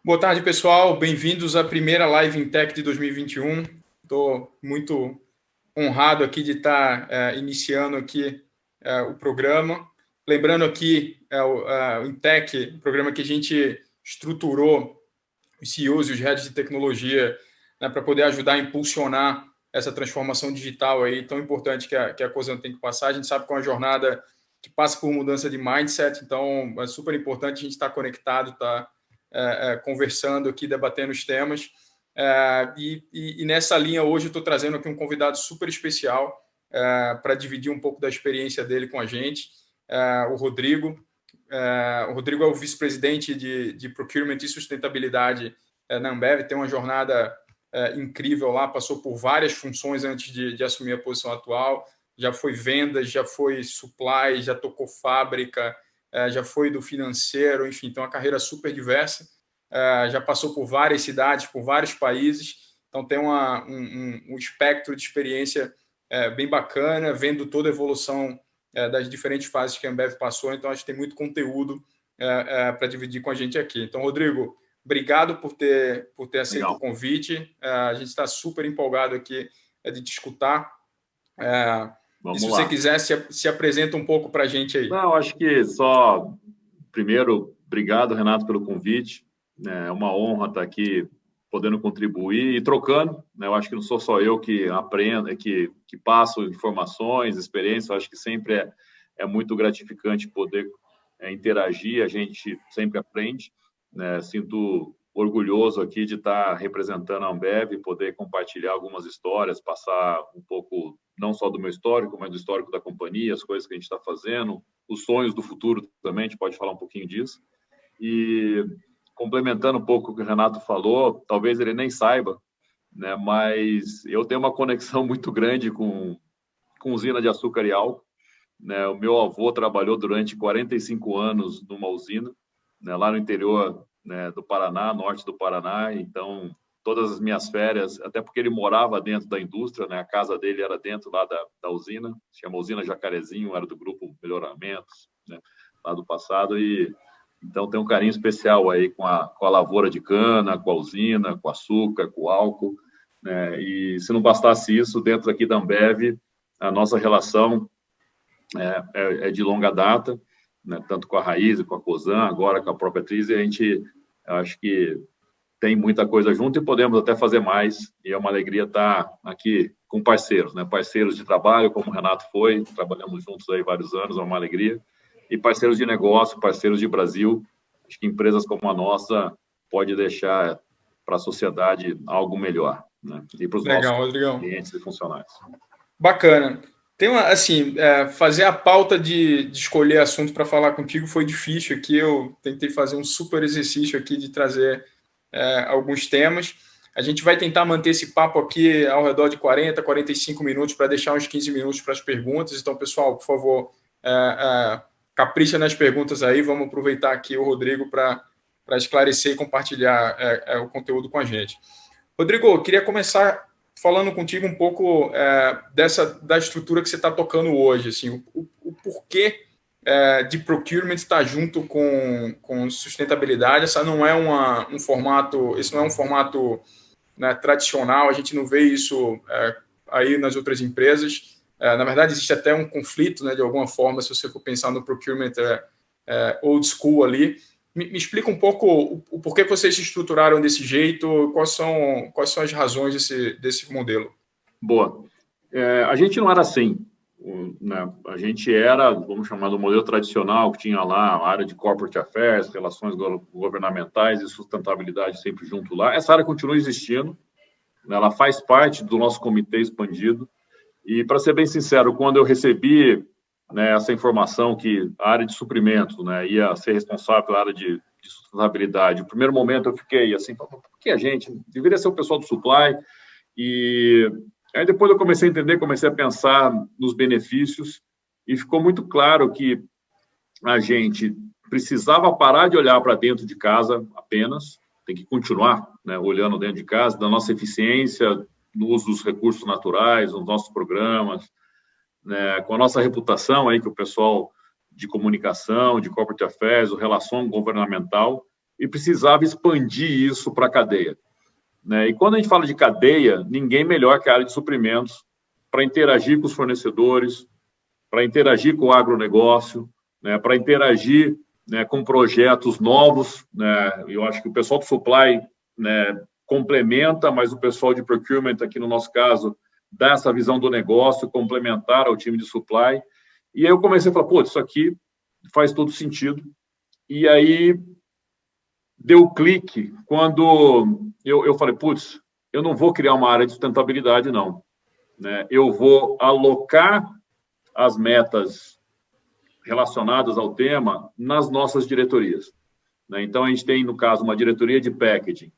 Boa tarde, pessoal. Bem-vindos à primeira Live in Tech de 2021. Estou muito honrado aqui de estar iniciando aqui o programa. Lembrando aqui, o Intech, o programa que a gente estruturou os CEOs e os heads de tecnologia, né, para poder ajudar a impulsionar essa transformação digital aí tão importante que a Cosan tem que passar. A gente sabe que é uma jornada que passa por mudança de mindset, então é super importante a gente estar conectado, estar conversando aqui, debatendo os temas. E nessa linha, hoje, eu estou trazendo aqui um convidado super especial para dividir um pouco da experiência dele com a gente, o Rodrigo. O Rodrigo é o vice-presidente de Procurement e Sustentabilidade na Ambev, tem uma jornada incrível lá, passou por várias funções antes de assumir a posição atual, já foi vendas, já foi supply, já tocou fábrica, já foi do financeiro, enfim, tem uma carreira super diversa, já passou por várias cidades, por vários países, então tem um espectro de experiência bem bacana, vendo toda a evolução das diferentes fases que a Ambev passou, então acho que tem muito conteúdo para dividir com a gente aqui. Então, Rodrigo, obrigado por ter aceito Legal. O convite, a gente está super empolgado aqui de te escutar. E se você quiser, se apresenta um pouco para a gente aí. Não, acho que só, primeiro, obrigado, Renato, pelo convite. É uma honra estar aqui podendo contribuir e trocando, né? Eu acho que não sou só eu que aprendo, que passo informações, experiências. Eu acho que sempre é muito gratificante poder interagir, a gente sempre aprende, né? Sinto orgulhoso aqui de estar representando a Ambev, poder compartilhar algumas histórias, passar um pouco, não só do meu histórico, mas do histórico da companhia, as coisas que a gente está fazendo, os sonhos do futuro também, a gente pode falar um pouquinho disso. E complementando um pouco o que o Renato falou, talvez ele nem saiba, né, mas eu tenho uma conexão muito grande com usina de açúcar e álcool, né? O meu avô trabalhou durante 45 anos numa usina, né, lá no interior, né, do Paraná, norte do Paraná. Então, todas as minhas férias, até porque ele morava dentro da indústria, né, a casa dele era dentro lá da usina, se chama Usina Jacarezinho, era do grupo Melhoramentos, né, lá do passado, e então tem um carinho especial aí com a lavoura de cana, com a usina, com o açúcar, com o álcool, né? E se não bastasse isso, dentro aqui da Ambev, a nossa relação é de longa data, né? Tanto com a Raiz, com a Cosan, agora com a própria Tris, e a gente, acho que tem muita coisa junto e podemos até fazer mais, e é uma alegria estar aqui com parceiros, né? Parceiros de trabalho, como o Renato foi, trabalhamos juntos aí vários anos, é uma alegria, e parceiros de negócio, parceiros de Brasil. Acho que empresas como a nossa pode deixar para a sociedade algo melhor, né? E para os nossos clientes e funcionários. Bacana. Tem fazer a pauta de escolher assunto para falar contigo foi difícil aqui. Eu tentei fazer um super exercício aqui de trazer alguns temas. A gente vai tentar manter esse papo aqui ao redor de 40, 45 minutos para deixar uns 15 minutos para as perguntas. Então, pessoal, por favor, capricha nas perguntas aí. Vamos aproveitar aqui o Rodrigo para esclarecer e compartilhar o conteúdo com a gente. Rodrigo, eu queria começar falando contigo um pouco da estrutura que você está tocando hoje, assim, o porquê de procurement estar junto com sustentabilidade. Esse não é um formato né, tradicional, a gente não vê isso aí nas outras empresas. Na verdade, existe até um conflito, né, de alguma forma, se você for pensar no procurement old school ali. Me explica um pouco o porquê vocês se estruturaram desse jeito, quais são as razões desse modelo. Boa. A gente não era assim, né? A gente era, vamos chamar do modelo tradicional, que tinha lá a área de corporate affairs, relações governamentais e sustentabilidade sempre junto lá. Essa área continua existindo, né? Ela faz parte do nosso comitê expandido. E, para ser bem sincero, quando eu recebi, né, essa informação que a área de suprimentos, né, ia ser responsável pela área de sustentabilidade, no primeiro momento eu fiquei assim, por que a gente? Deveria ser o pessoal do supply. E aí depois eu comecei a entender, comecei a pensar nos benefícios e ficou muito claro que a gente precisava parar de olhar para dentro de casa apenas, tem que continuar, né, olhando dentro de casa, da nossa eficiência no uso dos recursos naturais, nos nossos programas, né, com a nossa reputação aí, que o pessoal de comunicação, de corporate affairs, relação governamental, e precisava expandir isso para a cadeia. Né? E quando a gente fala de cadeia, ninguém melhor que a área de suprimentos para interagir com os fornecedores, para interagir com o agronegócio, né? Para interagir, né, com projetos novos. Né? Eu acho que o pessoal do supply, né, complementa, mas o pessoal de procurement, aqui no nosso caso, dá essa visão do negócio, complementar ao time de supply. E aí eu comecei a falar, pô, isso aqui faz todo sentido. E aí deu clique quando eu falei, putz, eu não vou criar uma área de sustentabilidade, não. Né? Eu vou alocar as metas relacionadas ao tema nas nossas diretorias. Né? Então, a gente tem, no caso, uma diretoria de packaging.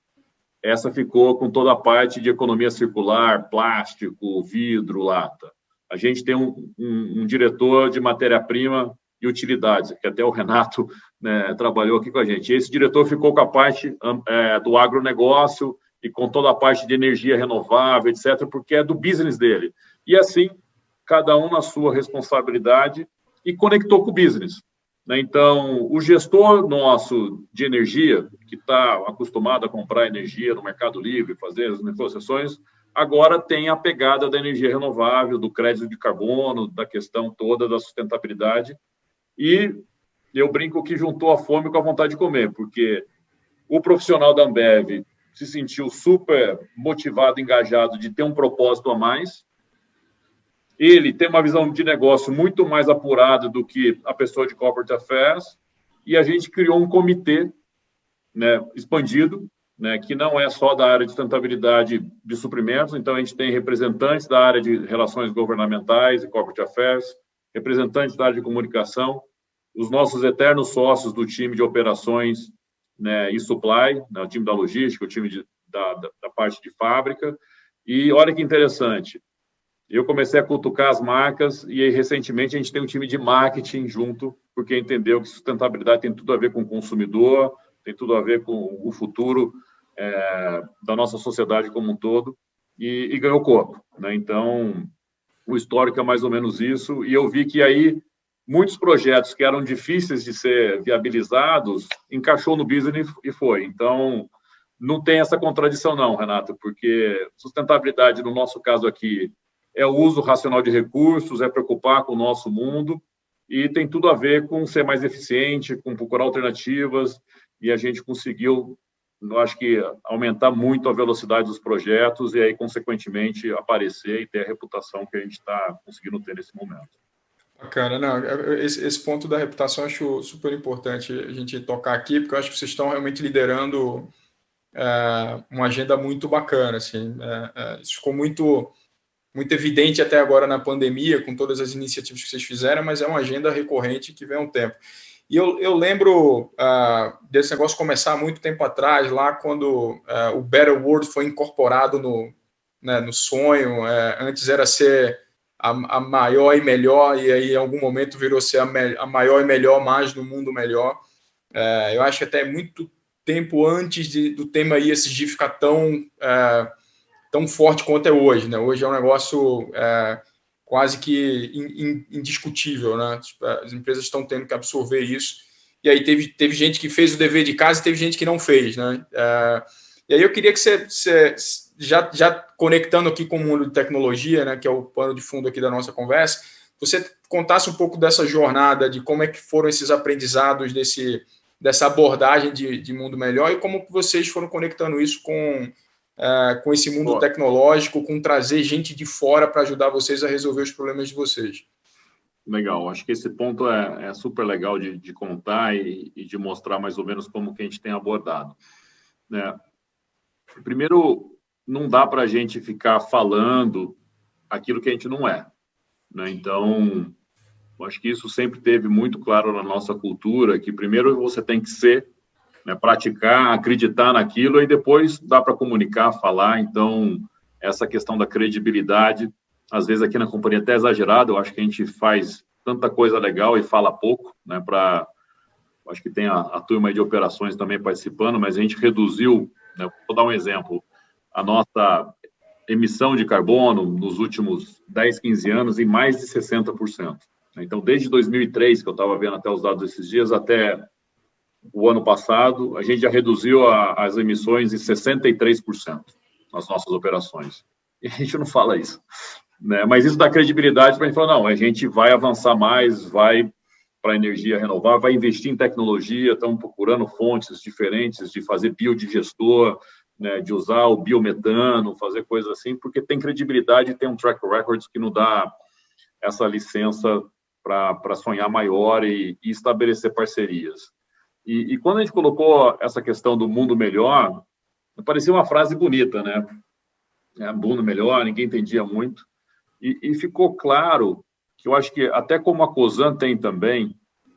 Essa ficou com toda a parte de economia circular, plástico, vidro, lata. A gente tem um diretor de matéria-prima e utilidades, que até o Renato, né, trabalhou aqui com a gente. Esse diretor ficou com a parte do agronegócio e com toda a parte de energia renovável, etc., porque é do business dele. E assim, cada um na sua responsabilidade e conectou com o business. Né? Então, o gestor nosso de energia, que está acostumado a comprar energia no Mercado Livre, fazer as negociações, agora tem a pegada da energia renovável, do crédito de carbono, da questão toda da sustentabilidade. E eu brinco que juntou a fome com a vontade de comer, porque o profissional da Ambev se sentiu super motivado, engajado de ter um propósito a mais. Ele tem uma visão de negócio muito mais apurada do que a pessoa de Corporate Affairs, e a gente criou um comitê, né, expandido, né, que não é só da área de sustentabilidade de suprimentos. Então, a gente tem representantes da área de relações governamentais e Corporate Affairs, representantes da área de comunicação, os nossos eternos sócios do time de operações, né, e supply, né, o time da logística, o time da parte de fábrica. E olha que interessante, eu comecei a cutucar as marcas e aí, recentemente, a gente tem um time de marketing junto, porque entendeu que sustentabilidade tem tudo a ver com o consumidor, tem tudo a ver com o futuro da nossa sociedade como um todo, e ganhou corpo. Né? Então, o histórico é mais ou menos isso, e eu vi que aí muitos projetos que eram difíceis de ser viabilizados, encaixou no business e foi. Então, não tem essa contradição não, Renato, porque sustentabilidade, no nosso caso aqui, é o uso racional de recursos, é preocupar com o nosso mundo, e tem tudo a ver com ser mais eficiente, com procurar alternativas, e a gente conseguiu, eu acho que, aumentar muito a velocidade dos projetos e aí, consequentemente, aparecer e ter a reputação que a gente está conseguindo ter nesse momento. Bacana, não, esse ponto da reputação eu acho super importante a gente tocar aqui, porque eu acho que vocês estão realmente liderando uma agenda muito bacana, assim, isso ficou muito evidente até agora na pandemia, com todas as iniciativas que vocês fizeram, mas é uma agenda recorrente que vem há um tempo. E eu lembro desse negócio começar há muito tempo atrás, lá quando o Better World foi incorporado no sonho. Antes era ser a maior e melhor, e aí em algum momento virou ser a maior e melhor, mais no mundo melhor. Eu acho que até muito tempo antes do tema ESG ficar tão forte quanto é hoje. Né? Hoje é um negócio quase que indiscutível. Né? As empresas estão tendo que absorver isso. E aí teve gente que fez o dever de casa e teve gente que não fez. Né? E aí eu queria que você já conectando aqui com o mundo de tecnologia, né, que é o pano de fundo aqui da nossa conversa, você contasse um pouco dessa jornada, de como é que foram esses aprendizados dessa abordagem de mundo melhor e como que vocês foram conectando isso com esse mundo tecnológico, com trazer gente de fora para ajudar vocês a resolver os problemas de vocês. Legal, acho que esse ponto é super legal de contar e de mostrar mais ou menos como que a gente tem abordado. Né? Primeiro, não dá para a gente ficar falando aquilo que a gente não é. Né? Então, acho que isso sempre teve muito claro na nossa cultura, que primeiro você tem que ser, né, praticar, acreditar naquilo, e depois dá para comunicar, falar. Então, essa questão da credibilidade, às vezes aqui na companhia até exagerado, eu acho que a gente faz tanta coisa legal e fala pouco, né, acho que tem a turma de operações também participando, mas a gente reduziu, né, vou dar um exemplo, a nossa emissão de carbono nos últimos 10, 15 anos em mais de 60%. Então, desde 2003, que eu estava vendo até os dados esses dias, até o ano passado, a gente já reduziu as emissões em 63% nas nossas operações. E a gente não fala isso, né? Mas isso dá credibilidade para a gente falar, não, a gente vai avançar mais, vai para a energia renovável, vai investir em tecnologia, estamos procurando fontes diferentes de fazer biodigestor, né, de usar o biometano, fazer coisas assim, porque tem credibilidade e tem um track record que nos dá essa licença para sonhar maior e estabelecer parcerias. E quando a gente colocou essa questão do mundo melhor, parecia uma frase bonita, né? Mundo melhor, ninguém entendia muito. E ficou claro que eu acho que, até como a Cosan tem também,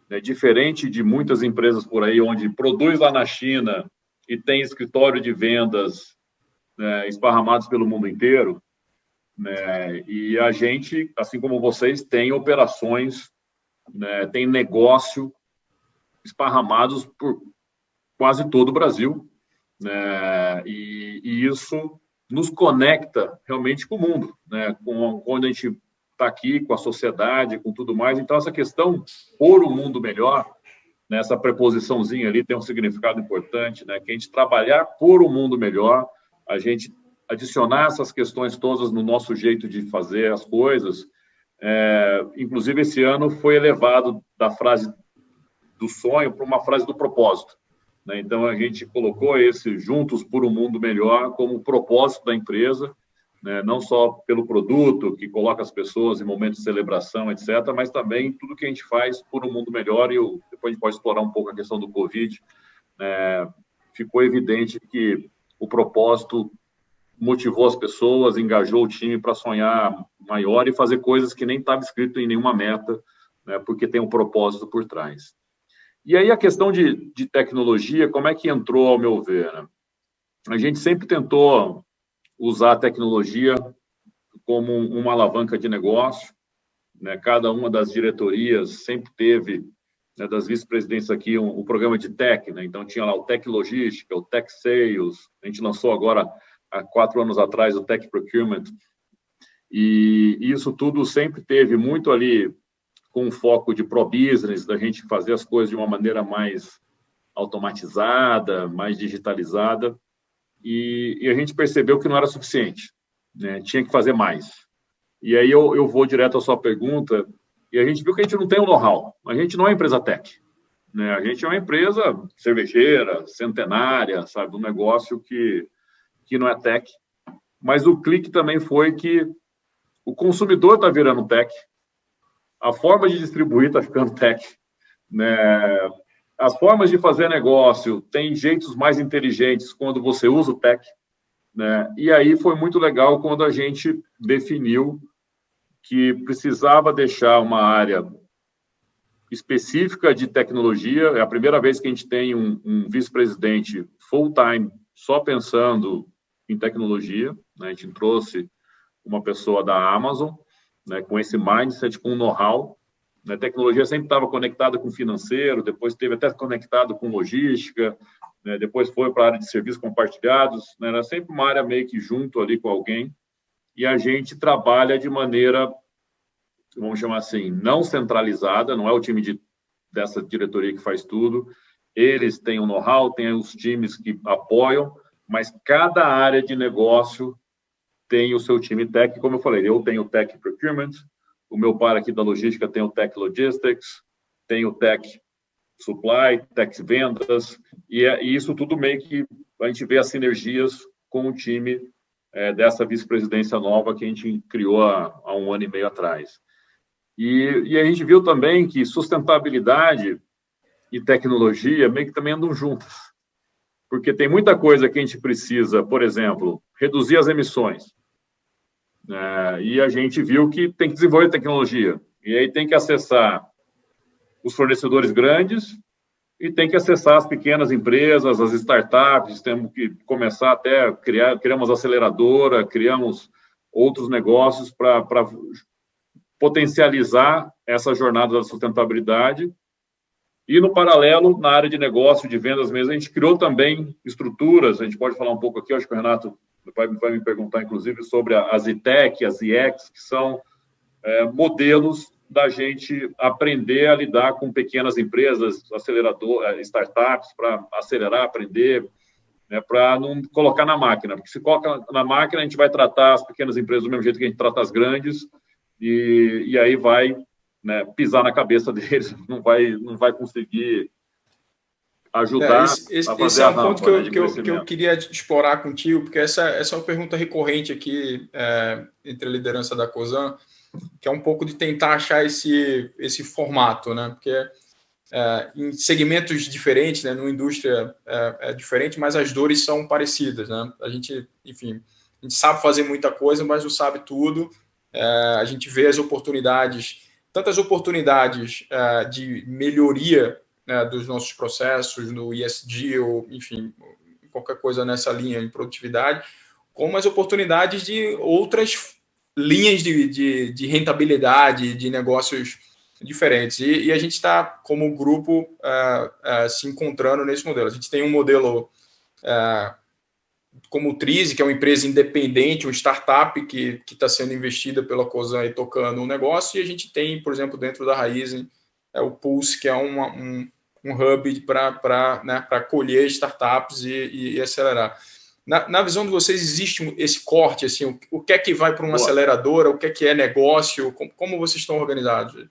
né, diferente de muitas empresas por aí, onde produz lá na China e tem escritório de vendas, né, esparramados pelo mundo inteiro, né, e a gente, assim como vocês, tem operações, né, tem negócio esparramados por quase todo o Brasil, né, e isso nos conecta realmente com o mundo, né, quando a gente está aqui, com a sociedade, com tudo mais. Então, essa questão, por um mundo melhor, né, essa preposiçãozinha ali tem um significado importante, né, que a gente trabalhar por um mundo melhor, a gente adicionar essas questões todas no nosso jeito de fazer as coisas. Inclusive, esse ano foi elevado da frase do sonho para uma frase do propósito, né? Então, a gente colocou esse Juntos por um Mundo Melhor como propósito da empresa, né? Não só pelo produto, que coloca as pessoas em momentos de celebração, etc., mas também tudo que a gente faz por um mundo melhor. E depois a gente pode explorar um pouco a questão do Covid. Ficou evidente que o propósito motivou as pessoas, engajou o time para sonhar maior e fazer coisas que nem estava escrito em nenhuma meta, né? Porque tem um propósito por trás. E aí a questão de tecnologia, como é que entrou, ao meu ver, né? A gente sempre tentou usar a tecnologia como uma alavanca de negócio, né? Cada uma das diretorias sempre teve, né, das vice-presidentes aqui, um programa de tech, né? Então tinha lá o Tech Logística, o Tech Sales, a gente lançou agora, há 4 anos atrás, o Tech Procurement, e isso tudo sempre teve muito ali com um foco de pro-business, da gente fazer as coisas de uma maneira mais automatizada, mais digitalizada, e a gente percebeu que não era suficiente, né? Tinha que fazer mais. E aí eu vou direto à sua pergunta, e a gente viu que a gente não tem o know-how, a gente não é uma empresa tech, né? A gente é uma empresa cervejeira, centenária, sabe? Um negócio que não é tech, mas o clique também foi que o consumidor está virando tech, a forma de distribuir está ficando tech, né? As formas de fazer negócio têm jeitos mais inteligentes quando você usa o tech, né? E aí foi muito legal quando a gente definiu que precisava deixar uma área específica de tecnologia. É a primeira vez que a gente tem um vice-presidente full-time só pensando em tecnologia, né? A gente trouxe uma pessoa da Amazon, né, com esse mindset, com know-how. A tecnologia sempre estava conectada com financeiro, depois esteve até conectado com logística, né, depois foi para a área de serviços compartilhados, né, era sempre uma área meio que junto ali com alguém, e a gente trabalha de maneira, vamos chamar assim, não centralizada, não é o time dessa diretoria que faz tudo, eles têm o know-how, têm os times que apoiam, mas cada área de negócio tem o seu time tech, como eu falei, eu tenho o Tech Procurement, o meu par aqui da logística tem o Tech Logistics, tem o Tech Supply, Tech Vendas, e isso tudo meio que a gente vê as sinergias com o time dessa vice-presidência nova que a gente criou há 1 ano e meio atrás. E a gente viu também que sustentabilidade e tecnologia meio que também andam juntas, porque tem muita coisa que a gente precisa, por exemplo, reduzir as emissões. E a gente viu que tem que desenvolver tecnologia. E aí tem que acessar os fornecedores grandes e tem que acessar as pequenas empresas, as startups. Temos que começar até criamos aceleradora, criamos outros negócios para potencializar essa jornada da sustentabilidade. E, no paralelo, na área de negócio, de vendas mesmo, a gente criou também estruturas. A gente pode falar um pouco aqui, acho que o Renato vai me perguntar, inclusive, sobre as ITEC, as IEX, que são modelos da gente aprender a lidar com pequenas empresas, startups, para acelerar, aprender, né, para não colocar na máquina. Porque se coloca na máquina, a gente vai tratar as pequenas empresas do mesmo jeito que a gente trata as grandes, e aí vai, né, pisar na cabeça deles, não vai conseguir ajudar a fazer esse é a um ponto rampa, né, de que crescimento. eu queria explorar contigo, porque essa é uma pergunta recorrente aqui entre a liderança da Cosan, que é um pouco de tentar achar esse formato, né? Porque em segmentos diferentes, né, numa indústria é diferente, mas as dores são parecidas, né? A gente, enfim, a gente sabe fazer muita coisa, mas não sabe tudo. A gente vê as oportunidades, tantas oportunidades de melhoria, né, dos nossos processos no ESG ou, enfim, qualquer coisa nessa linha de produtividade, como as oportunidades de outras linhas de rentabilidade, de negócios diferentes. E a gente está, como grupo, se encontrando nesse modelo. A gente tem um modelo como o Trize, que é uma empresa independente, uma startup que está sendo investida pela Cosan e tocando um negócio, e a gente tem, por exemplo, dentro da Raizen, o Pulse, que é um hub para colher startups e acelerar. Na visão de vocês, existe esse corte? Assim, o que é que vai para uma aceleradora? O que é negócio? Como vocês estão organizados?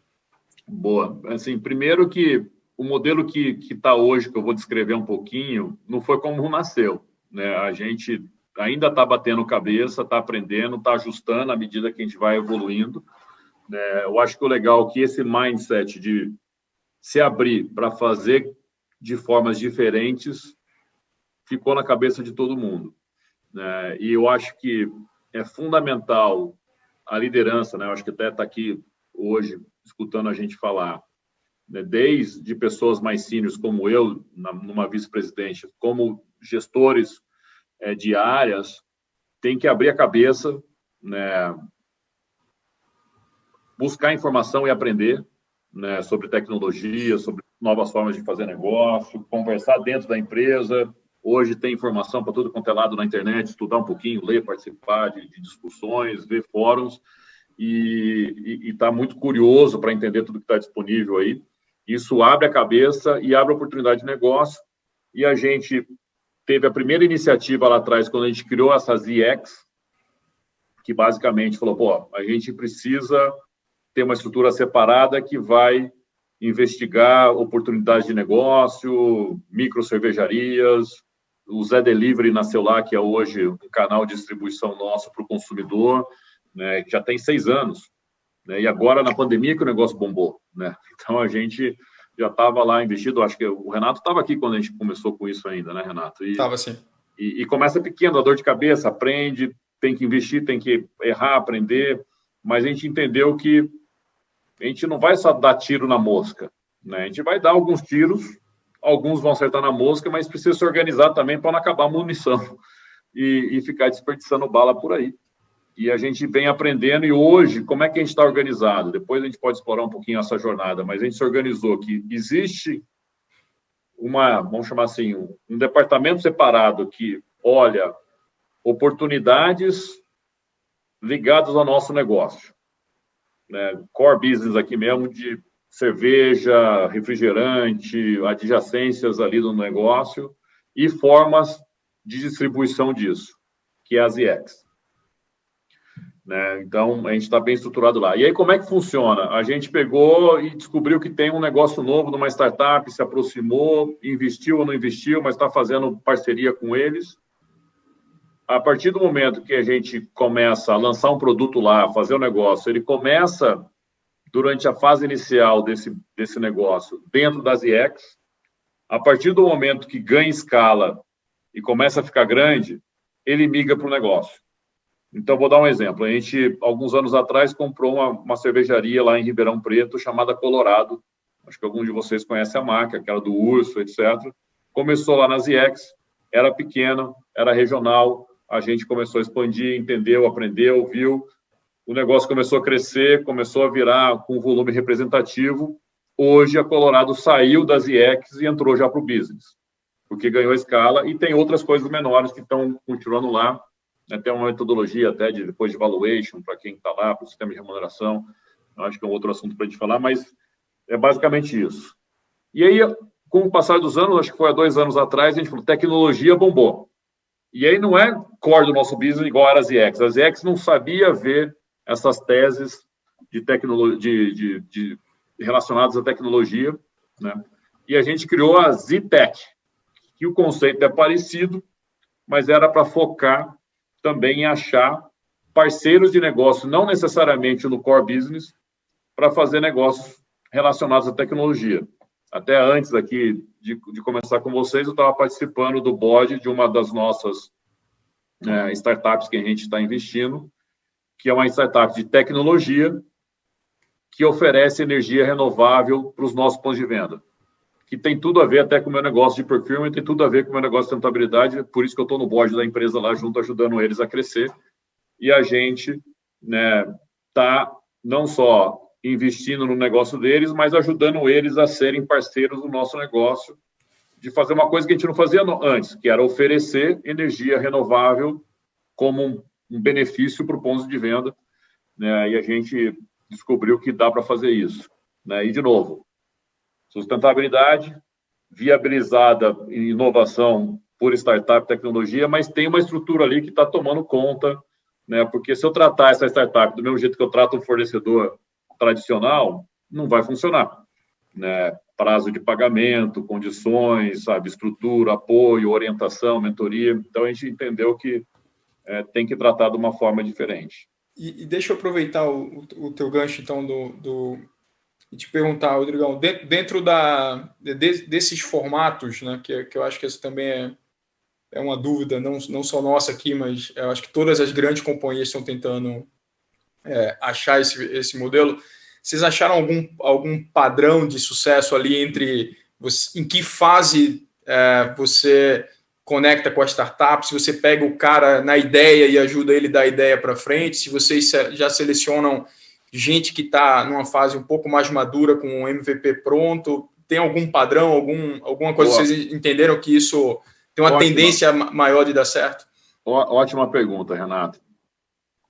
Boa. Assim, primeiro que o modelo que está hoje, que eu vou descrever um pouquinho, não foi como nasceu, né? A gente ainda está batendo cabeça, está aprendendo, está ajustando à medida que a gente vai evoluindo. Eu acho que o legal é que esse mindset de se abrir para fazer de formas diferentes ficou na cabeça de todo mundo, né? E eu acho que é fundamental a liderança, né? Eu acho que até está aqui hoje escutando a gente falar, né? Desde pessoas mais sêniores como eu, numa vice-presidente, como gestores de áreas, tem que abrir a cabeça, né? Buscar informação e aprender, né, sobre tecnologia, sobre novas formas de fazer negócio, conversar dentro da empresa. Hoje tem informação para tudo quanto é lado na internet, estudar um pouquinho, ler, participar de discussões, ver fóruns e está muito curioso para entender tudo que está disponível aí. Isso abre a cabeça e abre a oportunidade de negócio. E a gente teve a primeira iniciativa lá atrás, quando a gente criou essa ZX, que basicamente falou, pô, a gente precisa ter uma estrutura separada que vai investigar oportunidades de negócio, micro cervejarias. O Zé Delivery nasceu lá, que é hoje um canal de distribuição nosso para o consumidor, né, que já tem 6 anos. Né, e agora, na pandemia, que o negócio bombou. Né? Então, a gente já estava lá investido. Acho que o Renato estava aqui quando a gente começou com isso ainda, né, Renato? Estava, sim. E começa pequeno, a dor de cabeça, aprende, tem que investir, tem que errar, aprender. Mas a gente entendeu que a gente não vai só dar tiro na mosca, né? A gente vai dar alguns tiros, alguns vão acertar na mosca, mas precisa se organizar também para não acabar a munição e ficar desperdiçando bala por aí. E a gente vem aprendendo, e hoje, como é que a gente está organizado? Depois a gente pode explorar um pouquinho essa jornada, mas a gente se organizou que existe vamos chamar assim, um departamento separado que olha oportunidades ligadas ao nosso negócio. Né, core business aqui mesmo, de cerveja, refrigerante, adjacências ali do negócio e formas de distribuição disso, que é a ZX. Né, então, a gente está bem estruturado lá. E aí, como é que funciona? A gente pegou e descobriu que tem um negócio novo numa startup, se aproximou, investiu ou não investiu, mas está fazendo parceria com eles. A partir do momento que a gente começa a lançar um produto lá, fazer o negócio, ele começa, durante a fase inicial desse negócio, dentro das ZX. A partir do momento que ganha escala e começa a ficar grande, ele migra para o negócio. Então, vou dar um exemplo. A gente, alguns anos atrás, comprou uma cervejaria lá em Ribeirão Preto, chamada Colorado. Acho que algum de vocês conhece a marca, aquela do Urso, etc. Começou lá nas ZX, era pequena, era regional. A gente começou a expandir, entendeu, aprendeu, viu. O negócio começou a crescer, começou a virar com um volume representativo. Hoje, a Colorado saiu das ZX e entrou já para o business, porque ganhou escala e tem outras coisas menores que estão continuando lá. Tem uma metodologia até depois de valuation para quem está lá, para o sistema de remuneração. acho que é um outro assunto para a gente falar, mas é basicamente isso. E aí, com o passar dos anos, acho que foi há 2 anos atrás, a gente falou, tecnologia bombou. E aí não é core do nosso business igual era a ZX. A ZX não sabia ver essas teses de tecnologia, relacionadas à tecnologia, né? E a gente criou a ZTech, que o conceito é parecido, mas era para focar também em achar parceiros de negócio, não necessariamente no core business, para fazer negócios relacionados à tecnologia. Até antes aqui de começar com vocês, eu estava participando do board de uma das nossas startups que a gente está investindo, que é uma startup de tecnologia que oferece energia renovável para os nossos pontos de venda, que tem tudo a ver até com o meu negócio de procurement, tem tudo a ver com o meu negócio de sustentabilidade, por isso que eu estou no board da empresa lá junto, ajudando eles a crescer. E a gente está não só investindo no negócio deles, mas ajudando eles a serem parceiros do nosso negócio, de fazer uma coisa que a gente não fazia antes, que era oferecer energia renovável como um benefício para o ponto de venda, né? E a gente descobriu que dá para fazer isso, né? E, de novo, sustentabilidade, viabilizada em inovação por startup, tecnologia, mas tem uma estrutura ali que está tomando conta, né? Porque se eu tratar essa startup do mesmo jeito que eu trato um fornecedor tradicional, não vai funcionar, né? Prazo de pagamento, condições, sabe, estrutura, apoio, orientação, mentoria. Então, a gente entendeu que tem que tratar de uma forma diferente. E deixa eu aproveitar o teu gancho, então, e te perguntar, Rodrigão, dentro desses formatos, né, que eu acho que isso também é uma dúvida, não só nossa aqui, mas eu acho que todas as grandes companhias estão tentando achar esse modelo. Vocês acharam algum padrão de sucesso ali em que fase você conecta com a startup, se você pega o cara na ideia e ajuda ele a dar a ideia para frente, se vocês já selecionam gente que está numa fase um pouco mais madura com um MVP pronto, tem algum padrão, alguma coisa que vocês entenderam que isso tem uma tendência maior de dar certo? Ótima pergunta, Renato.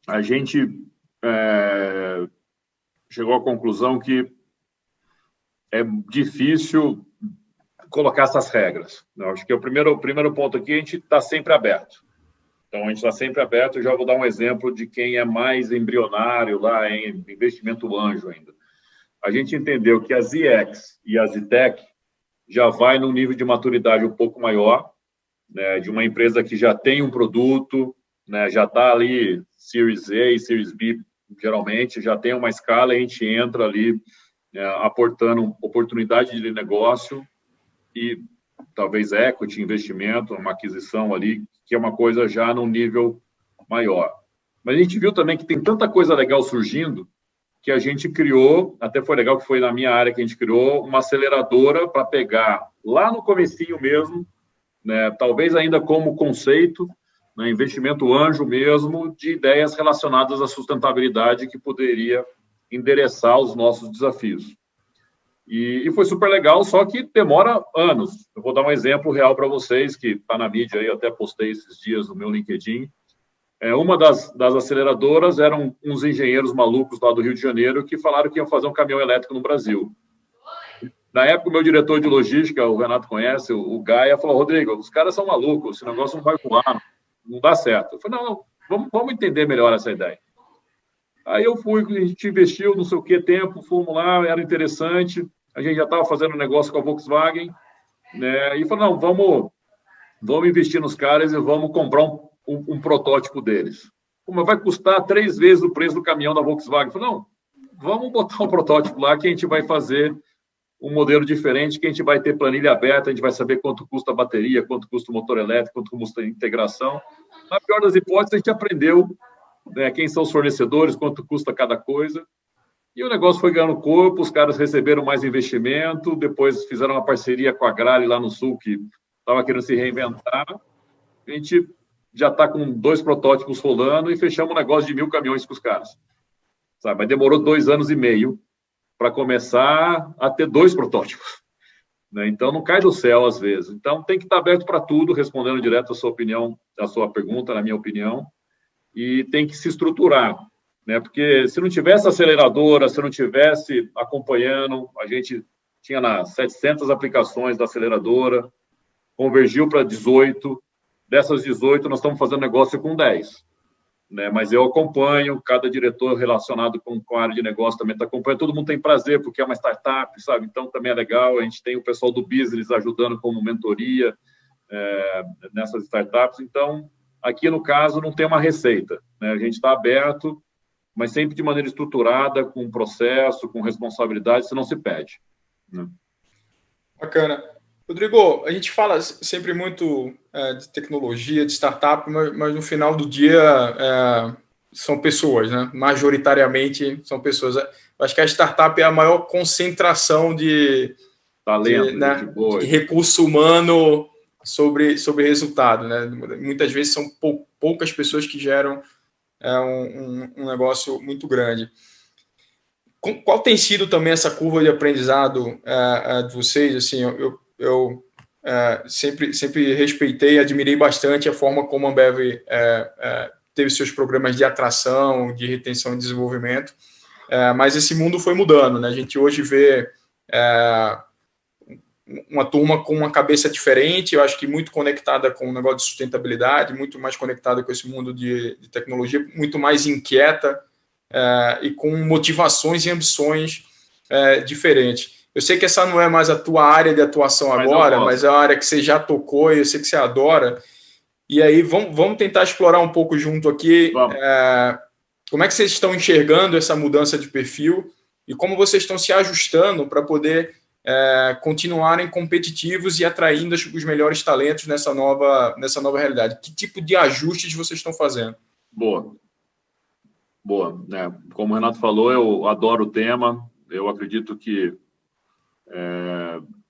A gente chegou à conclusão que é difícil colocar essas regras. Eu acho que o primeiro ponto aqui, a gente está sempre aberto. Então, a gente está sempre aberto. Eu já vou dar um exemplo de quem é mais embrionário lá em investimento anjo ainda. A gente entendeu que a ZX e a ZTech já vai num nível de maturidade um pouco maior, né, de uma empresa que já tem um produto, né, já está ali Series A e Series B, geralmente, já tem uma escala, a gente entra ali aportando oportunidade de negócio e talvez equity, investimento, uma aquisição ali, que é uma coisa já num nível maior. Mas a gente viu também que tem tanta coisa legal surgindo que a gente criou, até foi legal que foi na minha área que a gente criou, uma aceleradora para pegar lá no comecinho mesmo, né, talvez ainda como conceito, né, investimento anjo mesmo, de ideias relacionadas à sustentabilidade que poderia endereçar os nossos desafios. E foi super legal, só que demora anos. Eu vou dar um exemplo real para vocês, que está na mídia aí, eu até postei esses dias no meu LinkedIn. Uma das aceleradoras eram uns engenheiros malucos lá do Rio de Janeiro que falaram que iam fazer um caminhão elétrico no Brasil. Na época, o meu diretor de logística, o Renato conhece, o Gaia, falou, Rodrigo, os caras são malucos, esse negócio não vai voar, não dá certo. Eu falei, não, vamos entender melhor essa ideia. Aí eu fui, a gente investiu não sei o que tempo, fomos lá, era interessante, a gente já estava fazendo negócio com a Volkswagen, né? E falou, não, vamos investir nos caras e vamos comprar um protótipo deles. Mas vai custar 3 vezes o preço do caminhão da Volkswagen. Eu falei, não, vamos botar um protótipo lá que a gente vai fazer um modelo diferente, que a gente vai ter planilha aberta, a gente vai saber quanto custa a bateria, quanto custa o motor elétrico, quanto custa a integração. Na pior das hipóteses, a gente aprendeu, né, quem são os fornecedores, quanto custa cada coisa. E o negócio foi ganhando corpo, os caras receberam mais investimento, depois fizeram uma parceria com a Agrale lá no Sul, que estava querendo se reinventar. A gente já está com 2 protótipos rolando e fechamos um negócio de 1.000 caminhões com os caras. Sabe? Mas demorou 2 anos e meio para começar a ter 2 protótipos. Né? Então, não cai do céu às vezes. Então, tem que estar aberto para tudo, respondendo direto a sua opinião, a sua pergunta, na minha opinião, e tem que se estruturar. né? Porque se não tivesse aceleradora, se não tivesse acompanhando, a gente tinha 700 aplicações da aceleradora, convergiu para 18, dessas 18 nós estamos fazendo negócio com 10. Né? Mas eu acompanho, cada diretor relacionado com a área de negócio também está acompanhando, todo mundo tem prazer, porque é uma startup, sabe? Então, também é legal, a gente tem o pessoal do business ajudando como mentoria nessas startups. Então, aqui, no caso, não tem uma receita, né? A gente está aberto, mas sempre de maneira estruturada, com processo, com responsabilidade, senão se perde. Né? Bacana. Rodrigo, a gente fala sempre muito de tecnologia, de startup, mas no final do dia são pessoas, né? Majoritariamente são pessoas. Eu acho que a startup é a maior concentração de talento, né, de recurso humano sobre resultado, né? Muitas vezes são poucas pessoas que geram um negócio muito grande. Qual tem sido também essa curva de aprendizado de vocês? Assim, eu sempre respeitei e admirei bastante a forma como a Ambev teve seus programas de atração, de retenção e desenvolvimento, mas esse mundo foi mudando, né? A gente hoje vê uma turma com uma cabeça diferente, eu acho que muito conectada com o negócio de sustentabilidade, muito mais conectada com esse mundo de tecnologia, muito mais inquieta e com motivações e ambições diferentes. Eu sei que essa não é mais a tua área de atuação agora, mas é uma área que você já tocou e eu sei que você adora. E aí, vamos tentar explorar um pouco junto aqui como é que vocês estão enxergando essa mudança de perfil e como vocês estão se ajustando para poder continuarem competitivos e atraindo os melhores talentos nessa nova realidade. Que tipo de ajustes vocês estão fazendo? Boa. Né? Como o Renato falou, eu adoro o tema. Eu acredito que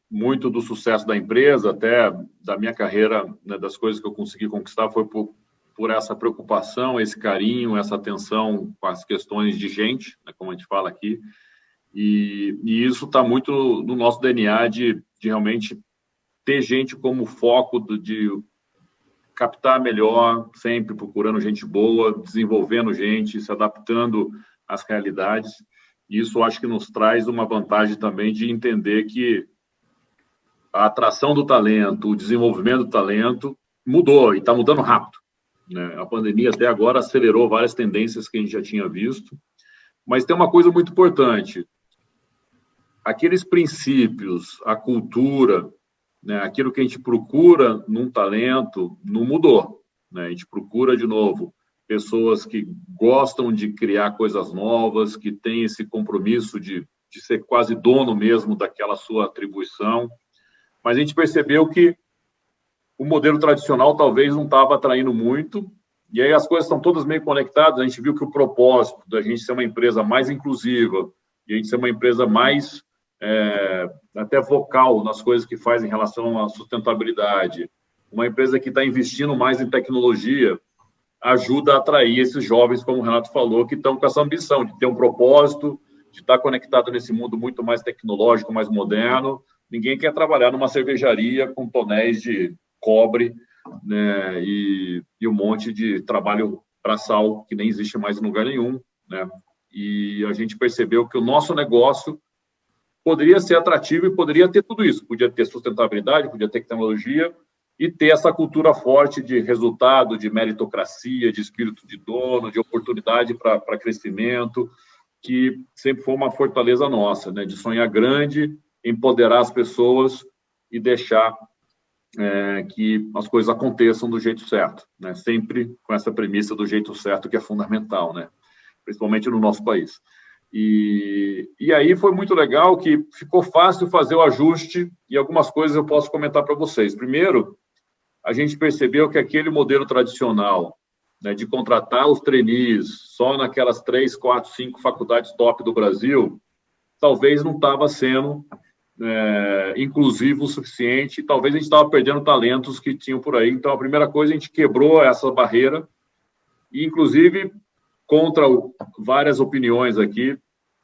muito do sucesso da empresa, até da minha carreira, né, das coisas que eu consegui conquistar, foi por essa preocupação, esse carinho, essa atenção com as questões de gente, né, como a gente fala aqui. E isso está muito no nosso DNA de realmente ter gente como foco de captar melhor, sempre procurando gente boa, desenvolvendo gente, se adaptando às realidades. E isso, eu acho que nos traz uma vantagem também de entender que a atração do talento, o desenvolvimento do talento mudou e está mudando rápido. Né? A pandemia até agora acelerou várias tendências que a gente já tinha visto. Mas tem uma coisa muito importante. Aqueles princípios, a cultura, né, aquilo que a gente procura num talento não mudou. Né? A gente procura, de novo, pessoas que gostam de criar coisas novas, que têm esse compromisso de ser quase dono mesmo daquela sua atribuição. Mas a gente percebeu que o modelo tradicional talvez não estava atraindo muito, e aí as coisas estão todas meio conectadas. A gente viu que o propósito da gente ser uma empresa mais inclusiva, e a gente ser uma empresa mais até vocal nas coisas que faz em relação à sustentabilidade, uma empresa que está investindo mais em tecnologia, ajuda a atrair esses jovens, como o Renato falou, que estão com essa ambição de ter um propósito, de estar conectado nesse mundo muito mais tecnológico, mais moderno. Ninguém quer trabalhar numa cervejaria com tonéis de cobre, né, e um monte de trabalho braçal que nem existe mais em lugar nenhum. Né? E a gente percebeu que o nosso negócio poderia ser atrativo e poderia ter tudo isso. Podia ter sustentabilidade, podia ter tecnologia e ter essa cultura forte de resultado, de meritocracia, de espírito de dono, de oportunidade para crescimento, que sempre foi uma fortaleza nossa, né? De sonhar grande, empoderar as pessoas e deixar que as coisas aconteçam do jeito certo, né? Sempre com essa premissa do jeito certo, que é fundamental, né? Principalmente no nosso país. E aí foi muito legal que ficou fácil fazer o ajuste e algumas coisas eu posso comentar para vocês. Primeiro, a gente percebeu que aquele modelo tradicional, né, de contratar os trainees só naquelas 3, 4, 5 faculdades top do Brasil, talvez não estava sendo inclusivo o suficiente, talvez a gente estava perdendo talentos que tinham por aí. Então, a primeira coisa, a gente quebrou essa barreira e, inclusive, contra várias opiniões aqui,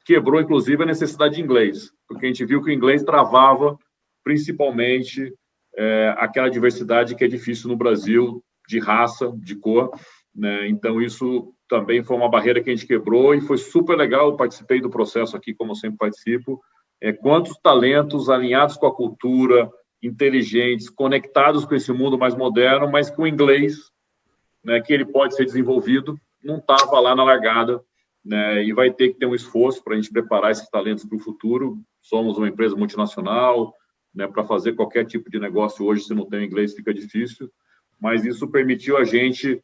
quebrou, inclusive, a necessidade de inglês, porque a gente viu que o inglês travava, principalmente, aquela diversidade que é difícil no Brasil, de raça, de cor, né? Então, isso também foi uma barreira que a gente quebrou e foi super legal. Eu participei do processo aqui, como eu sempre participo. Quantos talentos alinhados com a cultura, inteligentes, conectados com esse mundo mais moderno, mas com o inglês, né, que ele pode ser desenvolvido, não estava lá na largada, né, e vai ter que ter um esforço para a gente preparar esses talentos para o futuro. Somos uma empresa multinacional, né, para fazer qualquer tipo de negócio hoje, se não tem inglês, fica difícil, mas isso permitiu a gente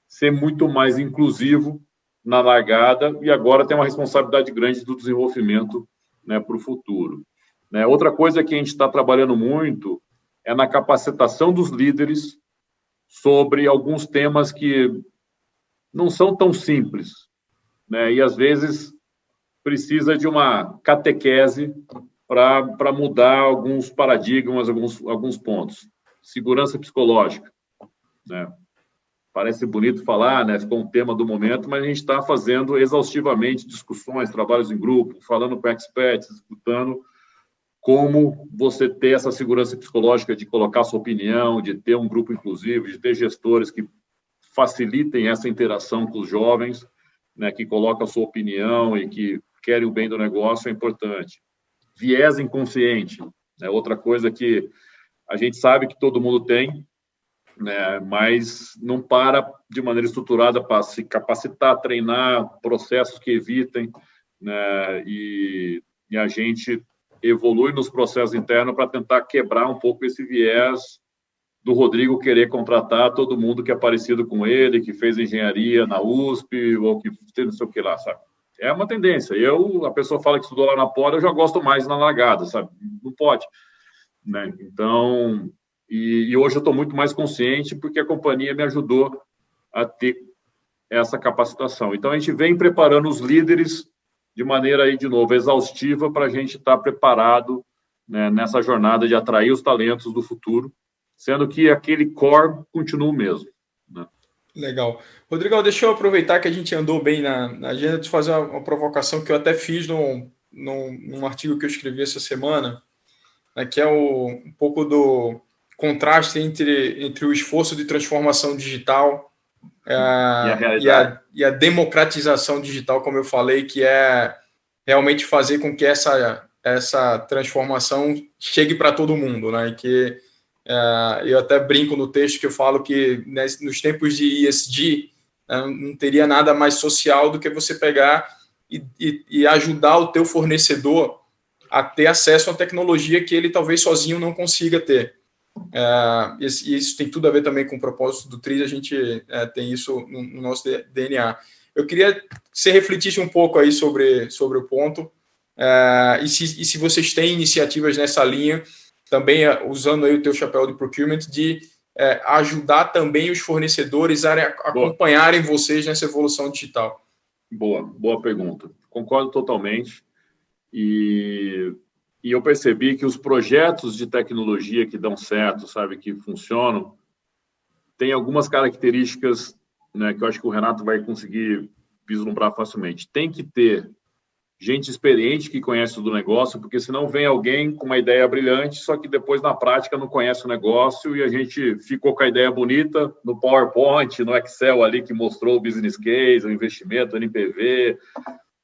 ser muito mais inclusivo na largada e agora tem uma responsabilidade grande do desenvolvimento, né, para o futuro. Né? Outra coisa que a gente está trabalhando muito é na capacitação dos líderes sobre alguns temas que não são tão simples, né? E às vezes precisa de uma catequese para mudar alguns paradigmas, alguns pontos. Segurança psicológica, né? Parece bonito falar, né? Ficou um tema do momento, mas a gente está fazendo exaustivamente discussões, trabalhos em grupo, falando com experts, escutando como você ter essa segurança psicológica de colocar sua opinião, de ter um grupo inclusivo, de ter gestores que facilitem essa interação com os jovens, né, que colocam a sua opinião e que querem o bem do negócio, é importante. Viés inconsciente, é outra coisa que a gente sabe que todo mundo tem, né, mas não para de maneira estruturada para se capacitar, treinar processos que evitem, né, e a gente evolui nos processos internos para tentar quebrar um pouco esse viés do Rodrigo querer contratar todo mundo que é parecido com ele, que fez engenharia na USP ou que fez não sei o que lá, sabe? É uma tendência. A pessoa fala que estudou lá na Poli, eu já gosto mais na largada, sabe? Não pode, né? Então, e hoje eu estou muito mais consciente porque a companhia me ajudou a ter essa capacitação. Então, a gente vem preparando os líderes de maneira, aí, de novo, exaustiva para a gente estar preparado, né, nessa jornada de atrair os talentos do futuro, sendo que aquele core continua o mesmo, né? Legal. Rodrigo, deixa eu aproveitar que a gente andou bem na agenda de fazer uma provocação que eu até fiz num artigo que eu escrevi essa semana, né, que é um pouco do contraste entre o esforço de transformação digital e a democratização digital, como eu falei, que é realmente fazer com que essa transformação chegue para todo mundo, né? E que eu até brinco no texto que eu falo que, né, nos tempos de ESG, não teria nada mais social do que você pegar e ajudar o teu fornecedor a ter acesso à tecnologia que ele talvez sozinho não consiga ter. E isso tem tudo a ver também com o propósito do TRIZ, a gente tem isso no nosso DNA. Eu queria que você refletisse um pouco aí sobre o ponto, e se vocês têm iniciativas nessa linha, também usando aí o teu chapéu de procurement, de ajudar também os fornecedores a acompanharem vocês nessa evolução digital. Boa pergunta. Concordo totalmente. E eu percebi que os projetos de tecnologia que dão certo, sabe, que funcionam, tem algumas características, né, que eu acho que o Renato vai conseguir vislumbrar facilmente. Tem que ter gente experiente que conhece do negócio, porque senão vem alguém com uma ideia brilhante, só que depois na prática não conhece o negócio e a gente ficou com a ideia bonita no PowerPoint, no Excel ali que mostrou o business case, o investimento, o NPV,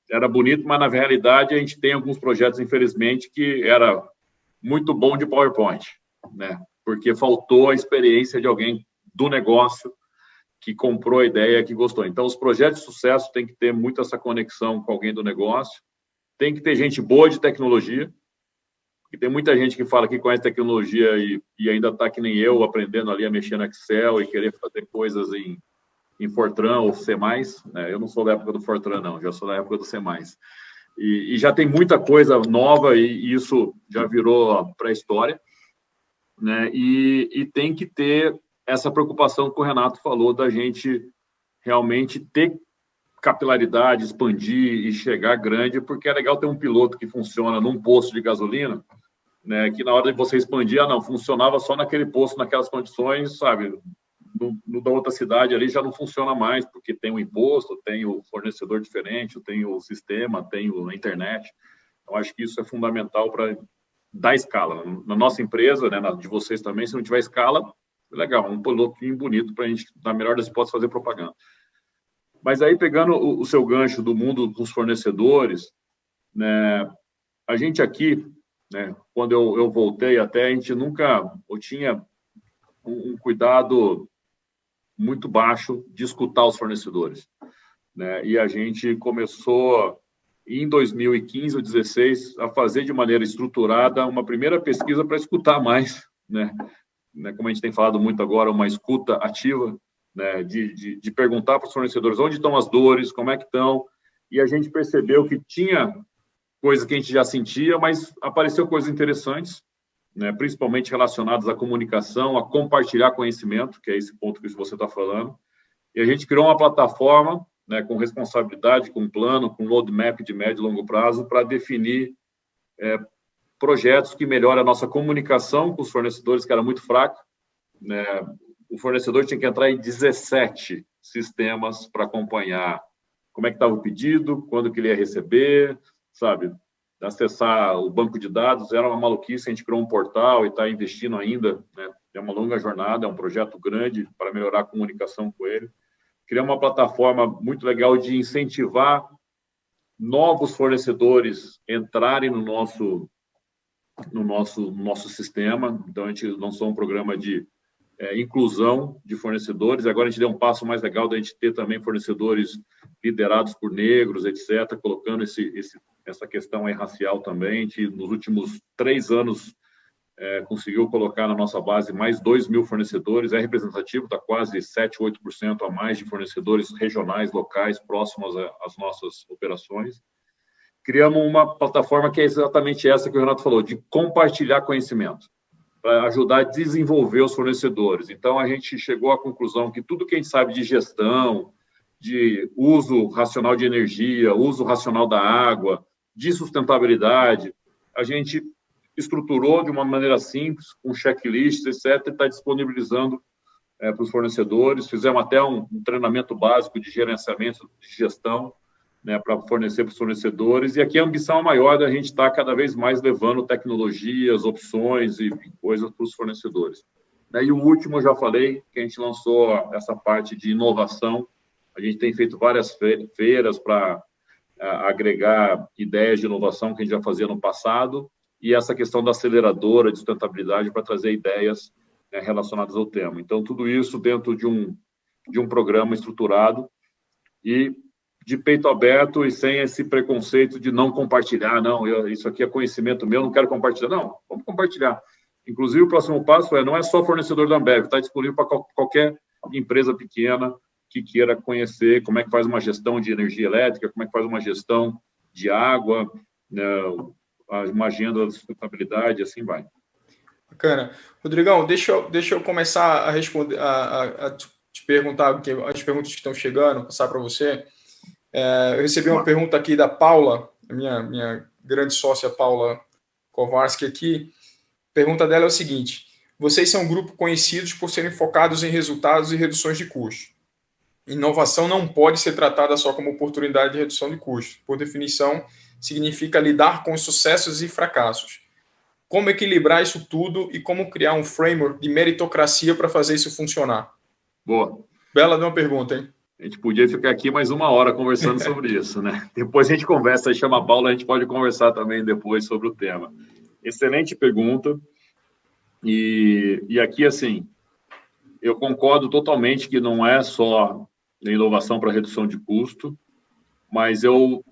era bonito, mas na realidade a gente tem alguns projetos, infelizmente, que era muito bom de PowerPoint, né? Porque faltou a experiência de alguém do negócio que comprou a ideia, que gostou. Então, os projetos de sucesso têm que ter muito essa conexão com alguém do negócio, tem que ter gente boa de tecnologia, porque tem muita gente que fala que conhece tecnologia e ainda está que nem eu, aprendendo ali a mexer no Excel e querer fazer coisas em Fortran ou C+, né? Eu não sou da época do Fortran, não, já sou da época do C+. E já tem muita coisa nova e isso já virou pré-história, né? E tem que ter essa preocupação que o Renato falou da gente realmente ter capilaridade, expandir e chegar grande, porque é legal ter um piloto que funciona num posto de gasolina, né? Que na hora de você expandir, não, funcionava só naquele posto, naquelas condições, sabe? No da outra cidade ali já não funciona mais, porque tem o imposto, tem o fornecedor diferente, tem o sistema, tem a internet. Eu acho que isso é fundamental para dar escala. Na nossa empresa, né, de vocês também, se não tiver escala, Legal, um pilotinho bonito para a gente, na melhor das hipóteses, fazer propaganda. Mas aí, pegando o seu gancho do mundo dos fornecedores, né, a gente aqui, né, quando eu voltei até, a gente nunca, eu tinha um cuidado muito baixo de escutar os fornecedores, né? E a gente começou, em 2015 ou 2016, a fazer de maneira estruturada uma primeira pesquisa para escutar mais, né? Como a gente tem falado muito agora, uma escuta ativa, né? De perguntar para os fornecedores onde estão as dores, como é que estão, e a gente percebeu que tinha coisa que a gente já sentia, mas apareceu coisas interessantes, né, principalmente relacionadas à comunicação, a compartilhar conhecimento, que é esse ponto que você está falando. E a gente criou uma plataforma, né, com responsabilidade, com plano, com roadmap de médio e longo prazo, para definir projetos que melhorem a nossa comunicação com os fornecedores, que era muito fraca, né? O fornecedor tinha que entrar em 17 sistemas para acompanhar como é que estava o pedido, quando que ele ia receber, sabe? Acessar o banco de dados era uma maluquice, a gente criou um portal e está investindo ainda, né? É uma longa jornada, é um projeto grande para melhorar a comunicação com ele. Criamos uma plataforma muito legal de incentivar novos fornecedores entrarem no nosso sistema. Então, a gente lançou um programa de inclusão de fornecedores. Agora, a gente deu um passo mais legal da gente ter também fornecedores liderados por negros, etc., colocando essa questão aí racial também. A gente, nos últimos 3 anos, conseguiu colocar na nossa base mais 2.000 fornecedores. É representativo, está quase 7, 8% a mais de fornecedores regionais, locais, próximos às nossas operações. Criamos uma plataforma que é exatamente essa que o Renato falou, de compartilhar conhecimento, para ajudar a desenvolver os fornecedores. Então, a gente chegou à conclusão que tudo que a gente sabe de gestão, de uso racional de energia, uso racional da água, de sustentabilidade, a gente estruturou de uma maneira simples, com checklists, etc., e está disponibilizando para os fornecedores. Fizemos até um treinamento básico de gerenciamento de gestão, né, para fornecer para os fornecedores. E aqui a ambição é maior da gente estar cada vez mais levando tecnologias, opções e coisas para os fornecedores. E o último, eu já falei, que a gente lançou essa parte de inovação. A gente tem feito várias feiras para agregar ideias de inovação que a gente já fazia no passado, e essa questão da aceleradora de sustentabilidade para trazer ideias relacionadas ao tema. Então, tudo isso dentro de um programa estruturado e de peito aberto e sem esse preconceito de não compartilhar. Não, isso aqui é conhecimento meu, não quero compartilhar. Não, vamos compartilhar. Inclusive, o próximo passo não é só fornecedor da Ambev, está disponível para qualquer empresa pequena que queira conhecer como é que faz uma gestão de energia elétrica, como é que faz uma gestão de água, né, uma agenda de sustentabilidade, assim vai. Bacana. Rodrigão, deixa eu começar a responder, a te perguntar as perguntas que estão chegando, passar para você. Eu recebi uma pergunta aqui da Paula, minha grande sócia Paula Kowarski aqui. A pergunta dela é o seguinte: vocês são um grupo conhecidos por serem focados em resultados e reduções de custos. Inovação não pode ser tratada só como oportunidade de redução de custos. Por definição, significa lidar com os sucessos e fracassos. Como equilibrar isso tudo e como criar um framework de meritocracia para fazer isso funcionar? Boa. Bela de uma pergunta, hein? A gente podia ficar aqui mais 1 hora conversando sobre isso, né? Depois a gente conversa, chama a Paula, a gente pode conversar também depois sobre o tema. Excelente pergunta. E aqui, assim, eu concordo totalmente que não é só inovação para redução de custo, mas eu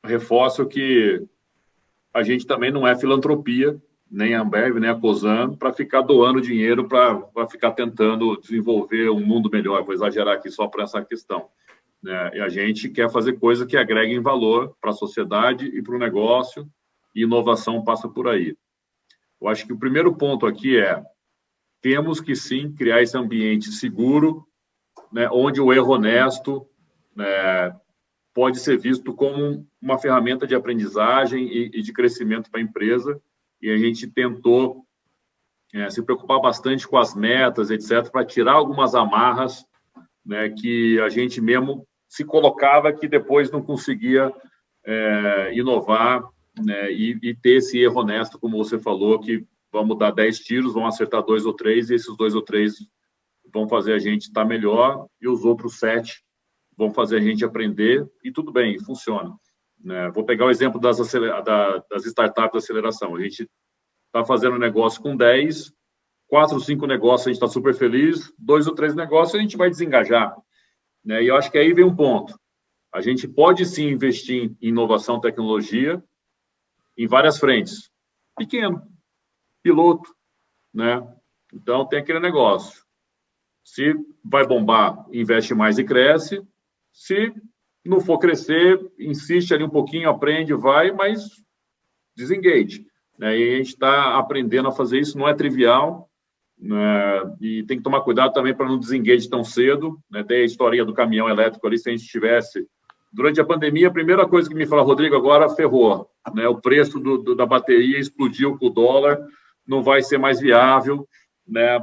reforço que a gente também não é filantropia, nem a Ambev, nem a Cosan, para ficar doando dinheiro para ficar tentando desenvolver um mundo melhor. Vou exagerar aqui só para essa questão, né? E a gente quer fazer coisas que agreguem valor para a sociedade e para o negócio, e inovação passa por aí. Eu acho que o primeiro ponto aqui temos que, sim, criar esse ambiente seguro, né, onde o erro honesto, né, pode ser visto como uma ferramenta de aprendizagem e de crescimento para a empresa. E a gente tentou se preocupar bastante com as metas, etc., para tirar algumas amarras, né, que a gente mesmo se colocava que depois não conseguia inovar, né, e ter esse erro honesto, como você falou, que vamos dar 10 tiros, vão acertar 2 ou 3, e esses 2 ou 3 vão fazer a gente estar melhor, e os outros 7 vão fazer a gente aprender, e tudo bem, funciona. Né? Vou pegar o exemplo das startups de aceleração. A gente está fazendo um negócio com 10, 4 ou 5 negócios a gente está super feliz, 2 ou 3 negócios a gente vai desengajar. Né? E eu acho que aí vem um ponto. A gente pode sim investir em inovação, tecnologia, em várias frentes. Pequeno, piloto, né? Então tem aquele negócio. Se vai bombar, investe mais e cresce. Se não for crescer, insiste ali um pouquinho, aprende, vai, mas desengage. Né? E a gente está aprendendo a fazer isso, não é trivial, né? E tem que tomar cuidado também para não desengage tão cedo. Né? Tem a historinha do caminhão elétrico ali, se a gente tivesse... Durante a pandemia, a primeira coisa que me fala, Rodrigo, agora ferrou. Né? O preço da bateria explodiu com o dólar, não vai ser mais viável, né?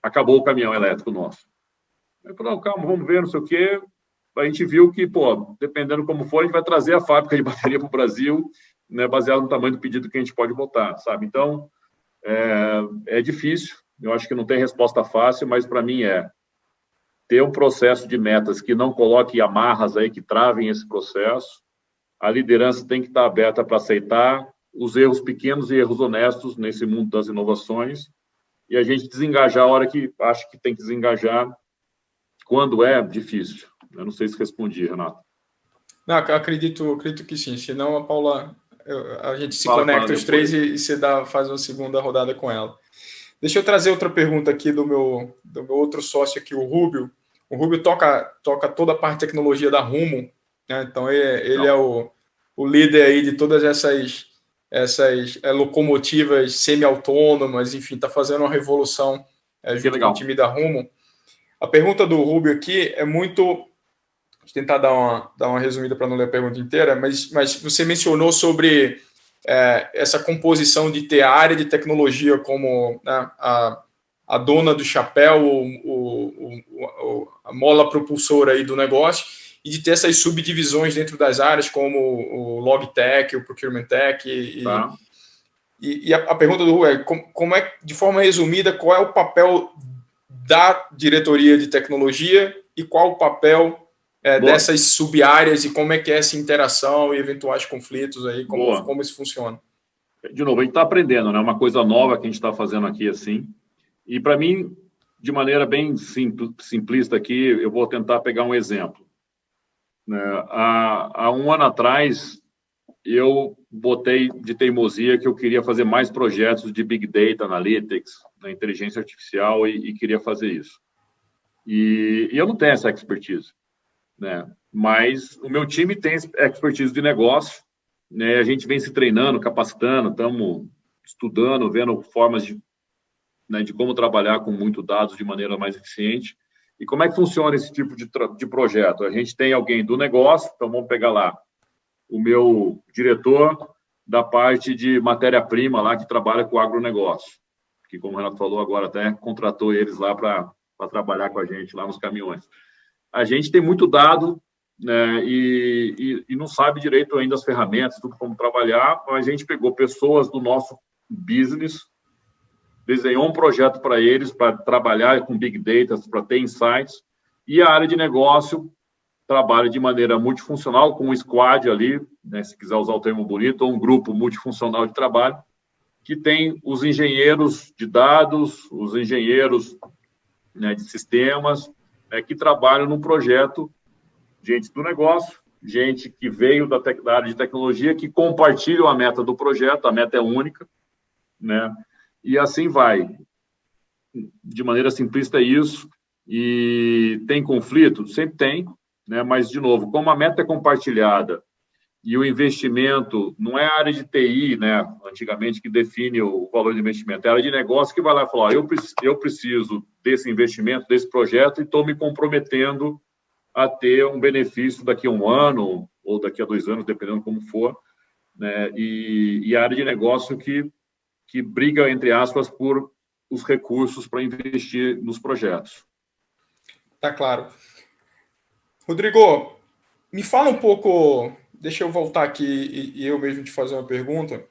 Acabou o caminhão elétrico nosso. Eu falei, calma, vamos ver, não sei o quê. A gente viu que, dependendo como for, a gente vai trazer a fábrica de bateria para o Brasil, né, baseado no tamanho do pedido que a gente pode botar, sabe? Então, é difícil. Eu acho que não tem resposta fácil, mas para mim ter um processo de metas que não coloque amarras aí, que travem esse processo. A liderança tem que estar aberta para aceitar os erros pequenos e erros honestos nesse mundo das inovações, e a gente desengajar a hora que acha que tem que desengajar, quando é difícil. Eu não sei se respondi, Renato. Não, acredito que sim. Senão a Paula, a gente se Fala conecta os três depois. e você faz uma segunda rodada com ela. Deixa eu trazer outra pergunta aqui do meu outro sócio aqui, o Rubio. O Rubio toca toda a parte de tecnologia da Rumo, né? Então ele é o líder aí de todas essas locomotivas semi-autônomas, enfim, está fazendo uma revolução junto com o time da Rumo. A pergunta do Rubio aqui é muito... Vou tentar dar uma resumida para não ler a pergunta inteira, mas você mencionou sobre essa composição de ter a área de tecnologia como, né, a dona do chapéu, a mola propulsora aí do negócio, e de ter essas subdivisões dentro das áreas, como o Logtech, o Procurement Tech. E a pergunta do Rubio é, como é, de forma resumida, qual é o papel da diretoria de tecnologia e qual o papel dessas sub-áreas e como é que é essa interação e eventuais conflitos aí, como isso funciona? De novo, a gente está aprendendo, né? Uma coisa nova que a gente está fazendo aqui, assim. E, para mim, de maneira bem simplista aqui, eu vou tentar pegar um exemplo. Há um ano atrás, eu botei de teimosia que eu queria fazer mais projetos de Big Data, Analytics, na inteligência artificial e queria fazer isso. E eu não tenho essa expertise, né? Mas o meu time tem expertise de negócio, né? A gente vem se treinando, capacitando, estamos estudando, vendo formas de como trabalhar com muito dados de maneira mais eficiente. E como é que funciona esse tipo de projeto? A gente tem alguém do negócio, então vamos pegar lá o meu diretor da parte de matéria-prima lá que trabalha com o agronegócio, que, como o Renato falou agora, até contratou eles lá para trabalhar com a gente lá nos caminhões. A gente tem muito dado, né, e não sabe direito ainda as ferramentas, tudo como trabalhar, mas a gente pegou pessoas do nosso business, desenhou um projeto para eles, para trabalhar com Big Data, para ter insights, e a área de negócio trabalha de maneira multifuncional, com um squad ali, né, se quiser usar o termo bonito, ou um grupo multifuncional de trabalho, que tem os engenheiros de dados, os engenheiros, né, de sistemas, que trabalham num projeto, gente do negócio, gente que veio da área de tecnologia, que compartilham a meta do projeto, a meta é única, né? E assim vai. De maneira simplista é isso. E tem conflito? Sempre tem, né? Mas, de novo, como a meta é compartilhada e o investimento não é a área de TI, né, antigamente, que define o valor de investimento, é a área de negócio que vai lá e fala, eu preciso desse investimento, desse projeto, e estou me comprometendo a ter um benefício daqui a um ano ou daqui a 2 anos, dependendo como for, né, e a área de negócio que briga, entre aspas, por os recursos para investir nos projetos. Tá claro. Rodrigo, me fala um pouco, deixa eu voltar aqui e eu mesmo te fazer uma pergunta.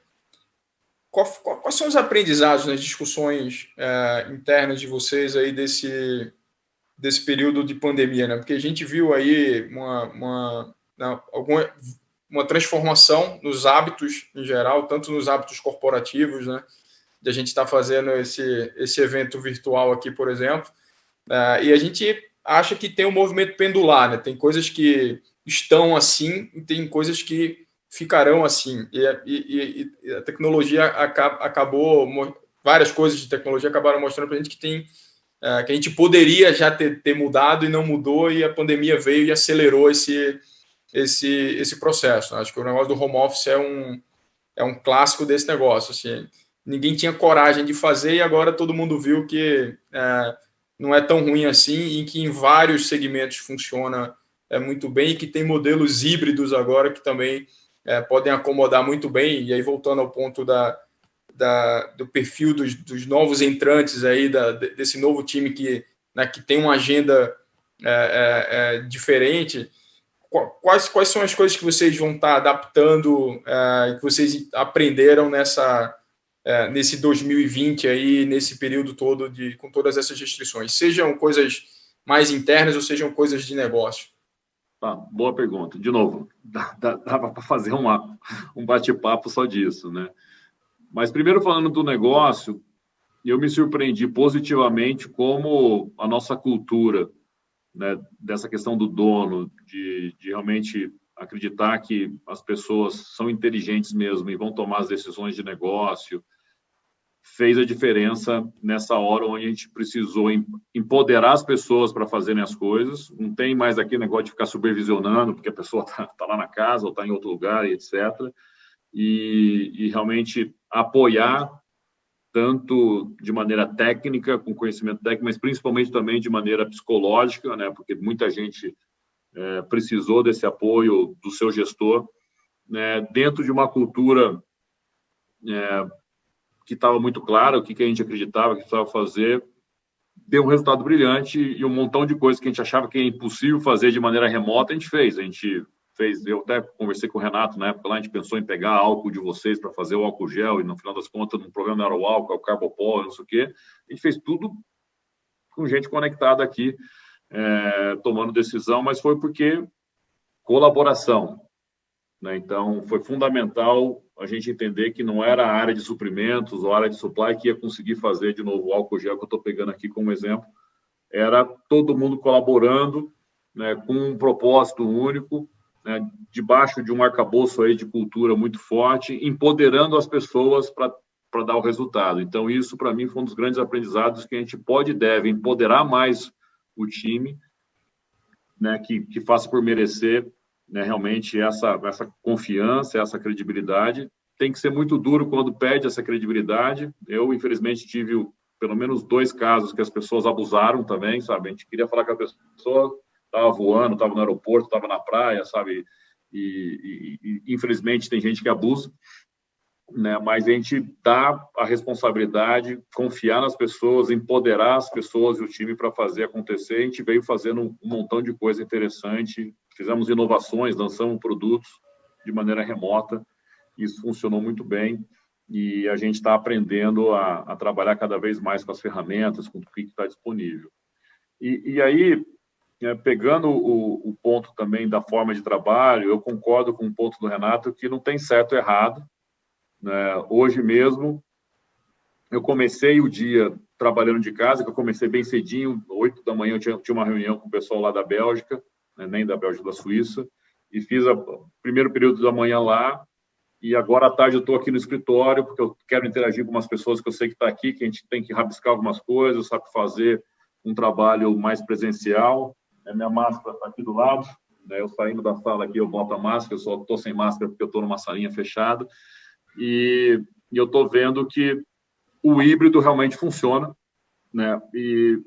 quais são os aprendizados nas discussões internas de vocês aí desse período de pandemia, né? Porque a gente viu aí uma transformação nos hábitos em geral, tanto nos hábitos corporativos, né? De a gente estar fazendo esse evento virtual aqui, por exemplo, e a gente acha que tem um movimento pendular, né? Tem coisas que estão assim e tem coisas que ficarão assim. E a tecnologia acabou, várias coisas de tecnologia acabaram mostrando para a gente que a gente poderia já ter mudado e não mudou, e a pandemia veio e acelerou esse processo. Acho que o negócio do home office é um clássico desse negócio. Assim, ninguém tinha coragem de fazer e agora todo mundo viu que não é tão ruim assim, e que em vários segmentos funciona muito bem, e que tem modelos híbridos agora que também podem acomodar muito bem. E aí, voltando ao ponto do perfil dos novos entrantes aí, desse novo time que tem uma agenda diferente, quais são as coisas que vocês vão estar adaptando, que vocês aprenderam nesse 2020 aí, nesse período todo com todas essas restrições, sejam coisas mais internas ou sejam coisas de negócio? Tá, boa pergunta. De novo, dá para fazer um bate-papo só disso, né? Mas primeiro, falando do negócio, eu me surpreendi positivamente como a nossa cultura, né, dessa questão do dono, de realmente acreditar que as pessoas são inteligentes mesmo e vão tomar as decisões de negócio, fez a diferença nessa hora onde a gente precisou empoderar as pessoas para fazerem as coisas. Não tem mais aquele negócio de ficar supervisionando, porque a pessoa está lá na casa ou está em outro lugar, e etc. E realmente apoiar, tanto de maneira técnica, com conhecimento técnico, mas principalmente também de maneira psicológica, né? Porque muita gente precisou desse apoio do seu gestor, né? Dentro de uma cultura que estava muito clara, o que a gente acreditava que precisava fazer, deu um resultado brilhante, e um montão de coisas que a gente achava que é impossível fazer de maneira remota, a gente fez. Eu até conversei com o Renato na época lá, a gente pensou em pegar álcool de vocês para fazer o álcool gel, e no final das contas, no programa não era o álcool, é o Carbopol, não sei o quê. A gente fez tudo com gente conectada aqui, tomando decisão, mas foi porque colaboração, né? Então, foi fundamental a gente entender que não era a área de suprimentos ou a área de supply que ia conseguir fazer de novo o álcool gel, que eu estou pegando aqui como exemplo. Era todo mundo colaborando, né, com um propósito único, né, debaixo de um arcabouço aí de cultura muito forte, empoderando as pessoas para dar o resultado. Então, isso, para mim, foi um dos grandes aprendizados, que a gente pode e deve empoderar mais o time, né, que faça por merecer, né, realmente essa confiança, essa credibilidade. Tem que ser muito duro quando pede essa credibilidade. Eu, infelizmente, tive pelo menos 2 casos que as pessoas abusaram também, sabe? A gente queria falar que a pessoa estava voando, estava no aeroporto, estava na praia, sabe? E infelizmente tem gente que abusa, né? Mas a gente dá a responsabilidade, confiar nas pessoas, empoderar as pessoas e o time para fazer acontecer. A gente veio fazendo um montão de coisa interessante, fizemos inovações, lançamos produtos de maneira remota, isso funcionou muito bem, e a gente está aprendendo a trabalhar cada vez mais com as ferramentas, com o que está disponível. E aí, pegando o ponto também da forma de trabalho, eu concordo com o ponto do Renato, que não tem certo ou errado, né? Hoje mesmo, eu comecei o dia trabalhando de casa, que eu comecei bem cedinho, 8 da manhã, eu tinha uma reunião com o pessoal lá da Bélgica, né, nem da Bélgica, da Suíça, e fiz o primeiro período da manhã lá, e agora à tarde eu estou aqui no escritório, porque eu quero interagir com umas pessoas que eu sei que está aqui, que a gente tem que rabiscar algumas coisas, sabe, fazer um trabalho mais presencial. Minha máscara está aqui do lado, né, eu saindo da sala aqui, eu boto a máscara, eu só estou sem máscara porque eu estou numa salinha fechada, e eu estou vendo que o híbrido realmente funciona, né? E,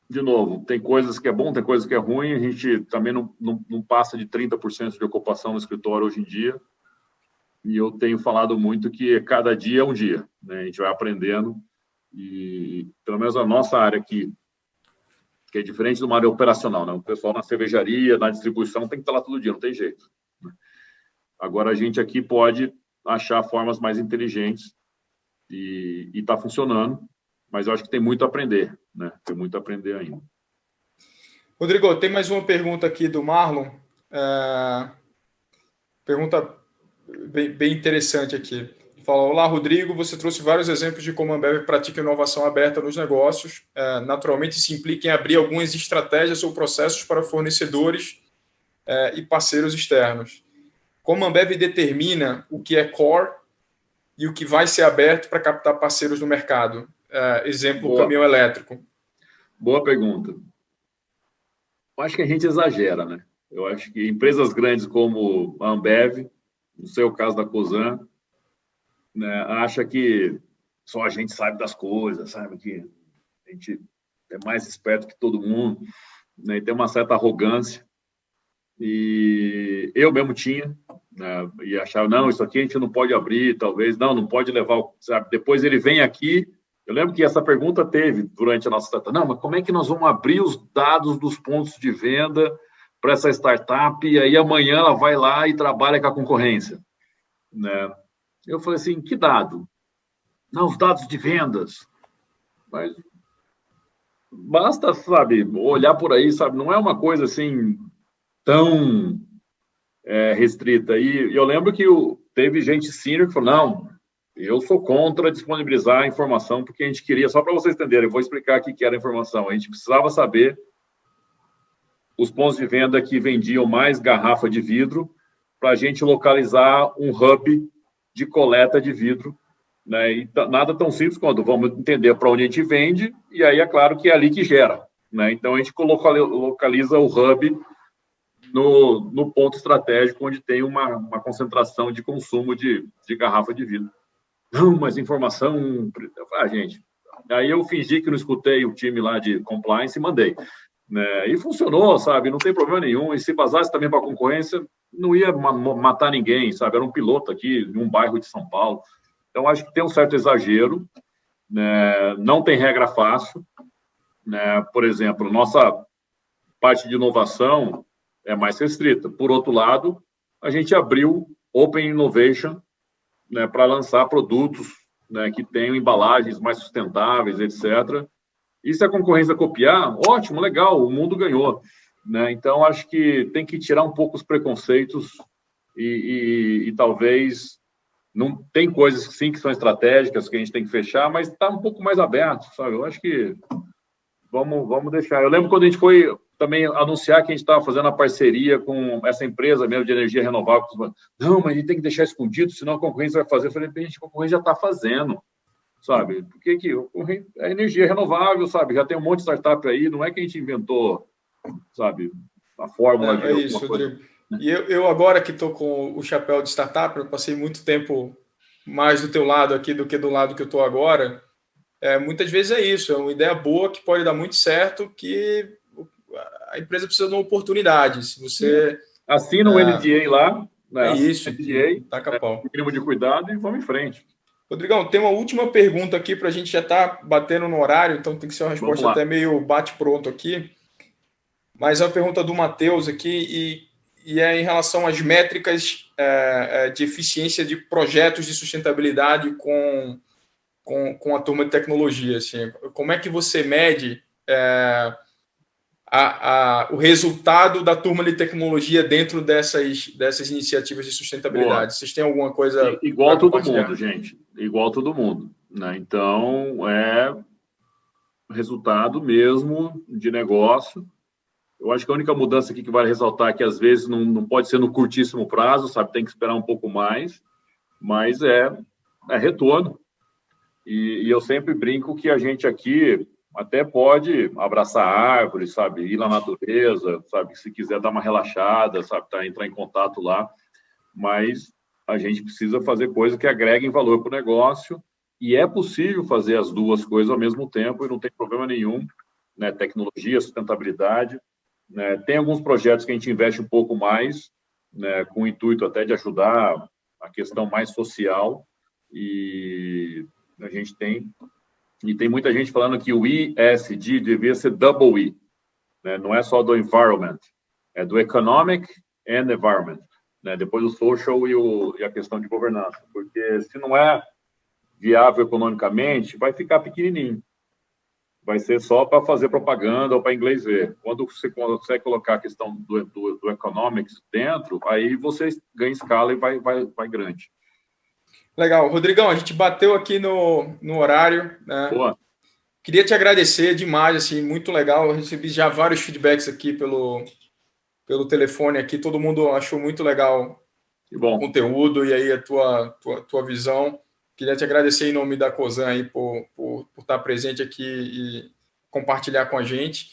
de novo, tem coisas que é bom, tem coisas que é ruim, a gente também não passa de 30% de ocupação no escritório hoje em dia, e eu tenho falado muito que cada dia é um dia, né? A gente vai aprendendo, e pelo menos a nossa área aqui, que é diferente de uma área operacional, né? O pessoal na cervejaria, na distribuição, tem que estar lá todo dia, não tem jeito, né? Agora, a gente aqui pode achar formas mais inteligentes e está funcionando, mas eu acho que tem muito a aprender, né? Tem muito a aprender ainda. Rodrigo, tem mais uma pergunta aqui do Marlon. Pergunta bem interessante aqui. Fala: olá, Rodrigo, você trouxe vários exemplos de como a Ambev pratica inovação aberta nos negócios. Naturalmente, isso implica em abrir algumas estratégias ou processos para fornecedores e parceiros externos. Como a Ambev determina o que é core e o que vai ser aberto para captar parceiros no mercado? Exemplo, o caminhão elétrico. Boa pergunta. Eu acho que a gente exagera, né? Eu acho que empresas grandes como a Ambev, no seu caso da Cosan, né, acha que só a gente sabe das coisas, sabe? Que a gente é mais esperto que todo mundo, né? E tem uma certa arrogância. E eu mesmo tinha, né? E achava, não, isso aqui a gente não pode abrir, talvez, não pode levar, sabe? Depois ele vem aqui. Eu lembro que essa pergunta teve durante a nossa startup. Não, mas como é que nós vamos abrir os dados dos pontos de venda para essa startup e aí amanhã ela vai lá e trabalha com a concorrência? Né? Eu falei assim, que dado? Não, os dados de vendas. Mas basta, sabe, olhar por aí, sabe? Não é uma coisa assim tão restrita. E eu lembro que teve gente sênior que falou, não, eu sou contra disponibilizar a informação, porque a gente queria, só para vocês entenderem, eu vou explicar aqui que era a informação. A gente precisava saber os pontos de venda que vendiam mais garrafa de vidro para a gente localizar um hub de coleta de vidro, né? E nada tão simples quanto vamos entender para onde a gente vende, e aí é claro que é ali que gera, né? Então a gente localiza o hub no ponto estratégico onde tem uma concentração de consumo de garrafa de vidro. Não, mas informação... gente, aí eu fingi que não escutei o time lá de compliance e mandei. Né? E funcionou, sabe? Não tem problema nenhum. E se vazasse também para a concorrência, não ia matar ninguém, sabe? Era um piloto aqui, em um bairro de São Paulo. Então, acho que tem um certo exagero. Né? Não tem regra fácil. Né? Por exemplo, nossa parte de inovação é mais restrita. Por outro lado, a gente abriu Open Innovation, né, para lançar produtos, né, que tenham embalagens mais sustentáveis, etc. E se a concorrência copiar, ótimo, legal, o mundo ganhou. Né? Então, acho que tem que tirar um pouco os preconceitos e talvez... Não tem coisas, sim, que são estratégicas, que a gente tem que fechar, mas está um pouco mais aberto, sabe? Eu acho que vamos deixar. Eu lembro quando a gente foi também anunciar que a gente estava fazendo a parceria com essa empresa mesmo de energia renovável. Não, mas a gente tem que deixar escondido, senão a concorrência vai fazer. Eu falei, gente, a concorrência já está fazendo, sabe? Porque a energia renovável, sabe? Já tem um monte de startup aí, não é que a gente inventou, sabe, a fórmula de alguma isso, coisa. Rodrigo. E eu agora que estou com o chapéu de startup, eu passei muito tempo mais do teu lado aqui do que do lado que eu estou agora. Muitas vezes é isso, é uma ideia boa que pode dar muito certo, que a empresa precisa de uma oportunidade. Se você assina o NDA lá, né? Isso, NDA, taca pau. Mínimo de cuidado e vamos em frente. Rodrigão, tem uma última pergunta aqui para a gente já estar batendo no horário, então tem que ser uma resposta até meio bate-pronto aqui. Mas é uma pergunta do Matheus aqui e é em relação às métricas de eficiência de projetos de sustentabilidade com a turma de tecnologia. Assim. Como é que você mede o resultado da turma de tecnologia dentro dessas iniciativas de sustentabilidade? Boa. Vocês têm alguma coisa... Igual todo mundo, gente. Igual todo mundo. Né? Então, é resultado mesmo de negócio. Eu acho que a única mudança aqui que vale ressaltar é que, às vezes, não pode ser no curtíssimo prazo, sabe? Tem que esperar um pouco mais, mas é retorno. E eu sempre brinco que a gente aqui até pode abraçar árvores, sabe? Ir na natureza, sabe? Se quiser dar uma relaxada, sabe? Entrar em contato lá. Mas a gente precisa fazer coisas que agreguem valor para o negócio e é possível fazer as duas coisas ao mesmo tempo e não tem problema nenhum, né? Tecnologia, sustentabilidade. Né? Tem alguns projetos que a gente investe um pouco mais, né? Com o intuito até de ajudar a questão mais social e a gente tem muita gente falando que o ESG devia ser double E, né? Não é só do environment, é do economic and environment. né? Depois o social e a questão de governança. Porque se não é viável economicamente, vai ficar pequenininho. Vai ser só para fazer propaganda ou para inglês ver. Quando você consegue colocar a questão do economics dentro, aí você ganha escala e vai grande. Legal. Rodrigão, a gente bateu aqui no horário, né? Boa. Queria te agradecer demais, assim, muito legal. Eu recebi já vários feedbacks aqui pelo telefone aqui. Todo mundo achou muito legal o conteúdo e aí a tua visão. Queria te agradecer em nome da Cosan aí por estar presente aqui e compartilhar com a gente.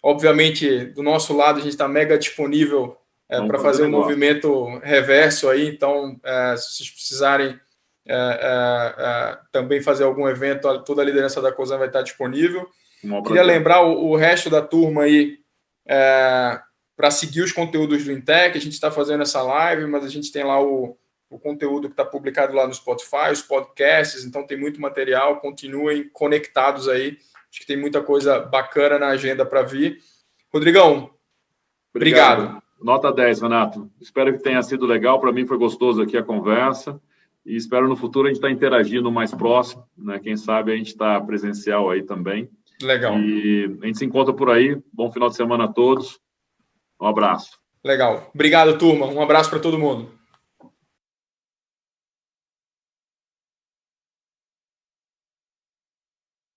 Obviamente, do nosso lado, a gente está mega disponível para fazer um movimento reverso aí. Então, se vocês precisarem também fazer algum evento, toda a liderança da Cosan vai estar disponível. Queria lembrar o resto da turma aí para seguir os conteúdos do Intec. A gente está fazendo essa live, mas a gente tem lá o conteúdo que está publicado lá no Spotify, os podcasts, então tem muito material. Continuem conectados aí. Acho que tem muita coisa bacana na agenda para vir. Rodrigão, obrigado. Nota 10, Renato. Espero que tenha sido legal. Para mim foi gostoso aqui a conversa. E espero no futuro a gente estar interagindo mais próximo, né? Quem sabe a gente está presencial aí também. Legal. E a gente se encontra por aí. Bom final de semana a todos. Um abraço. Legal. Obrigado, turma. Um abraço para todo mundo.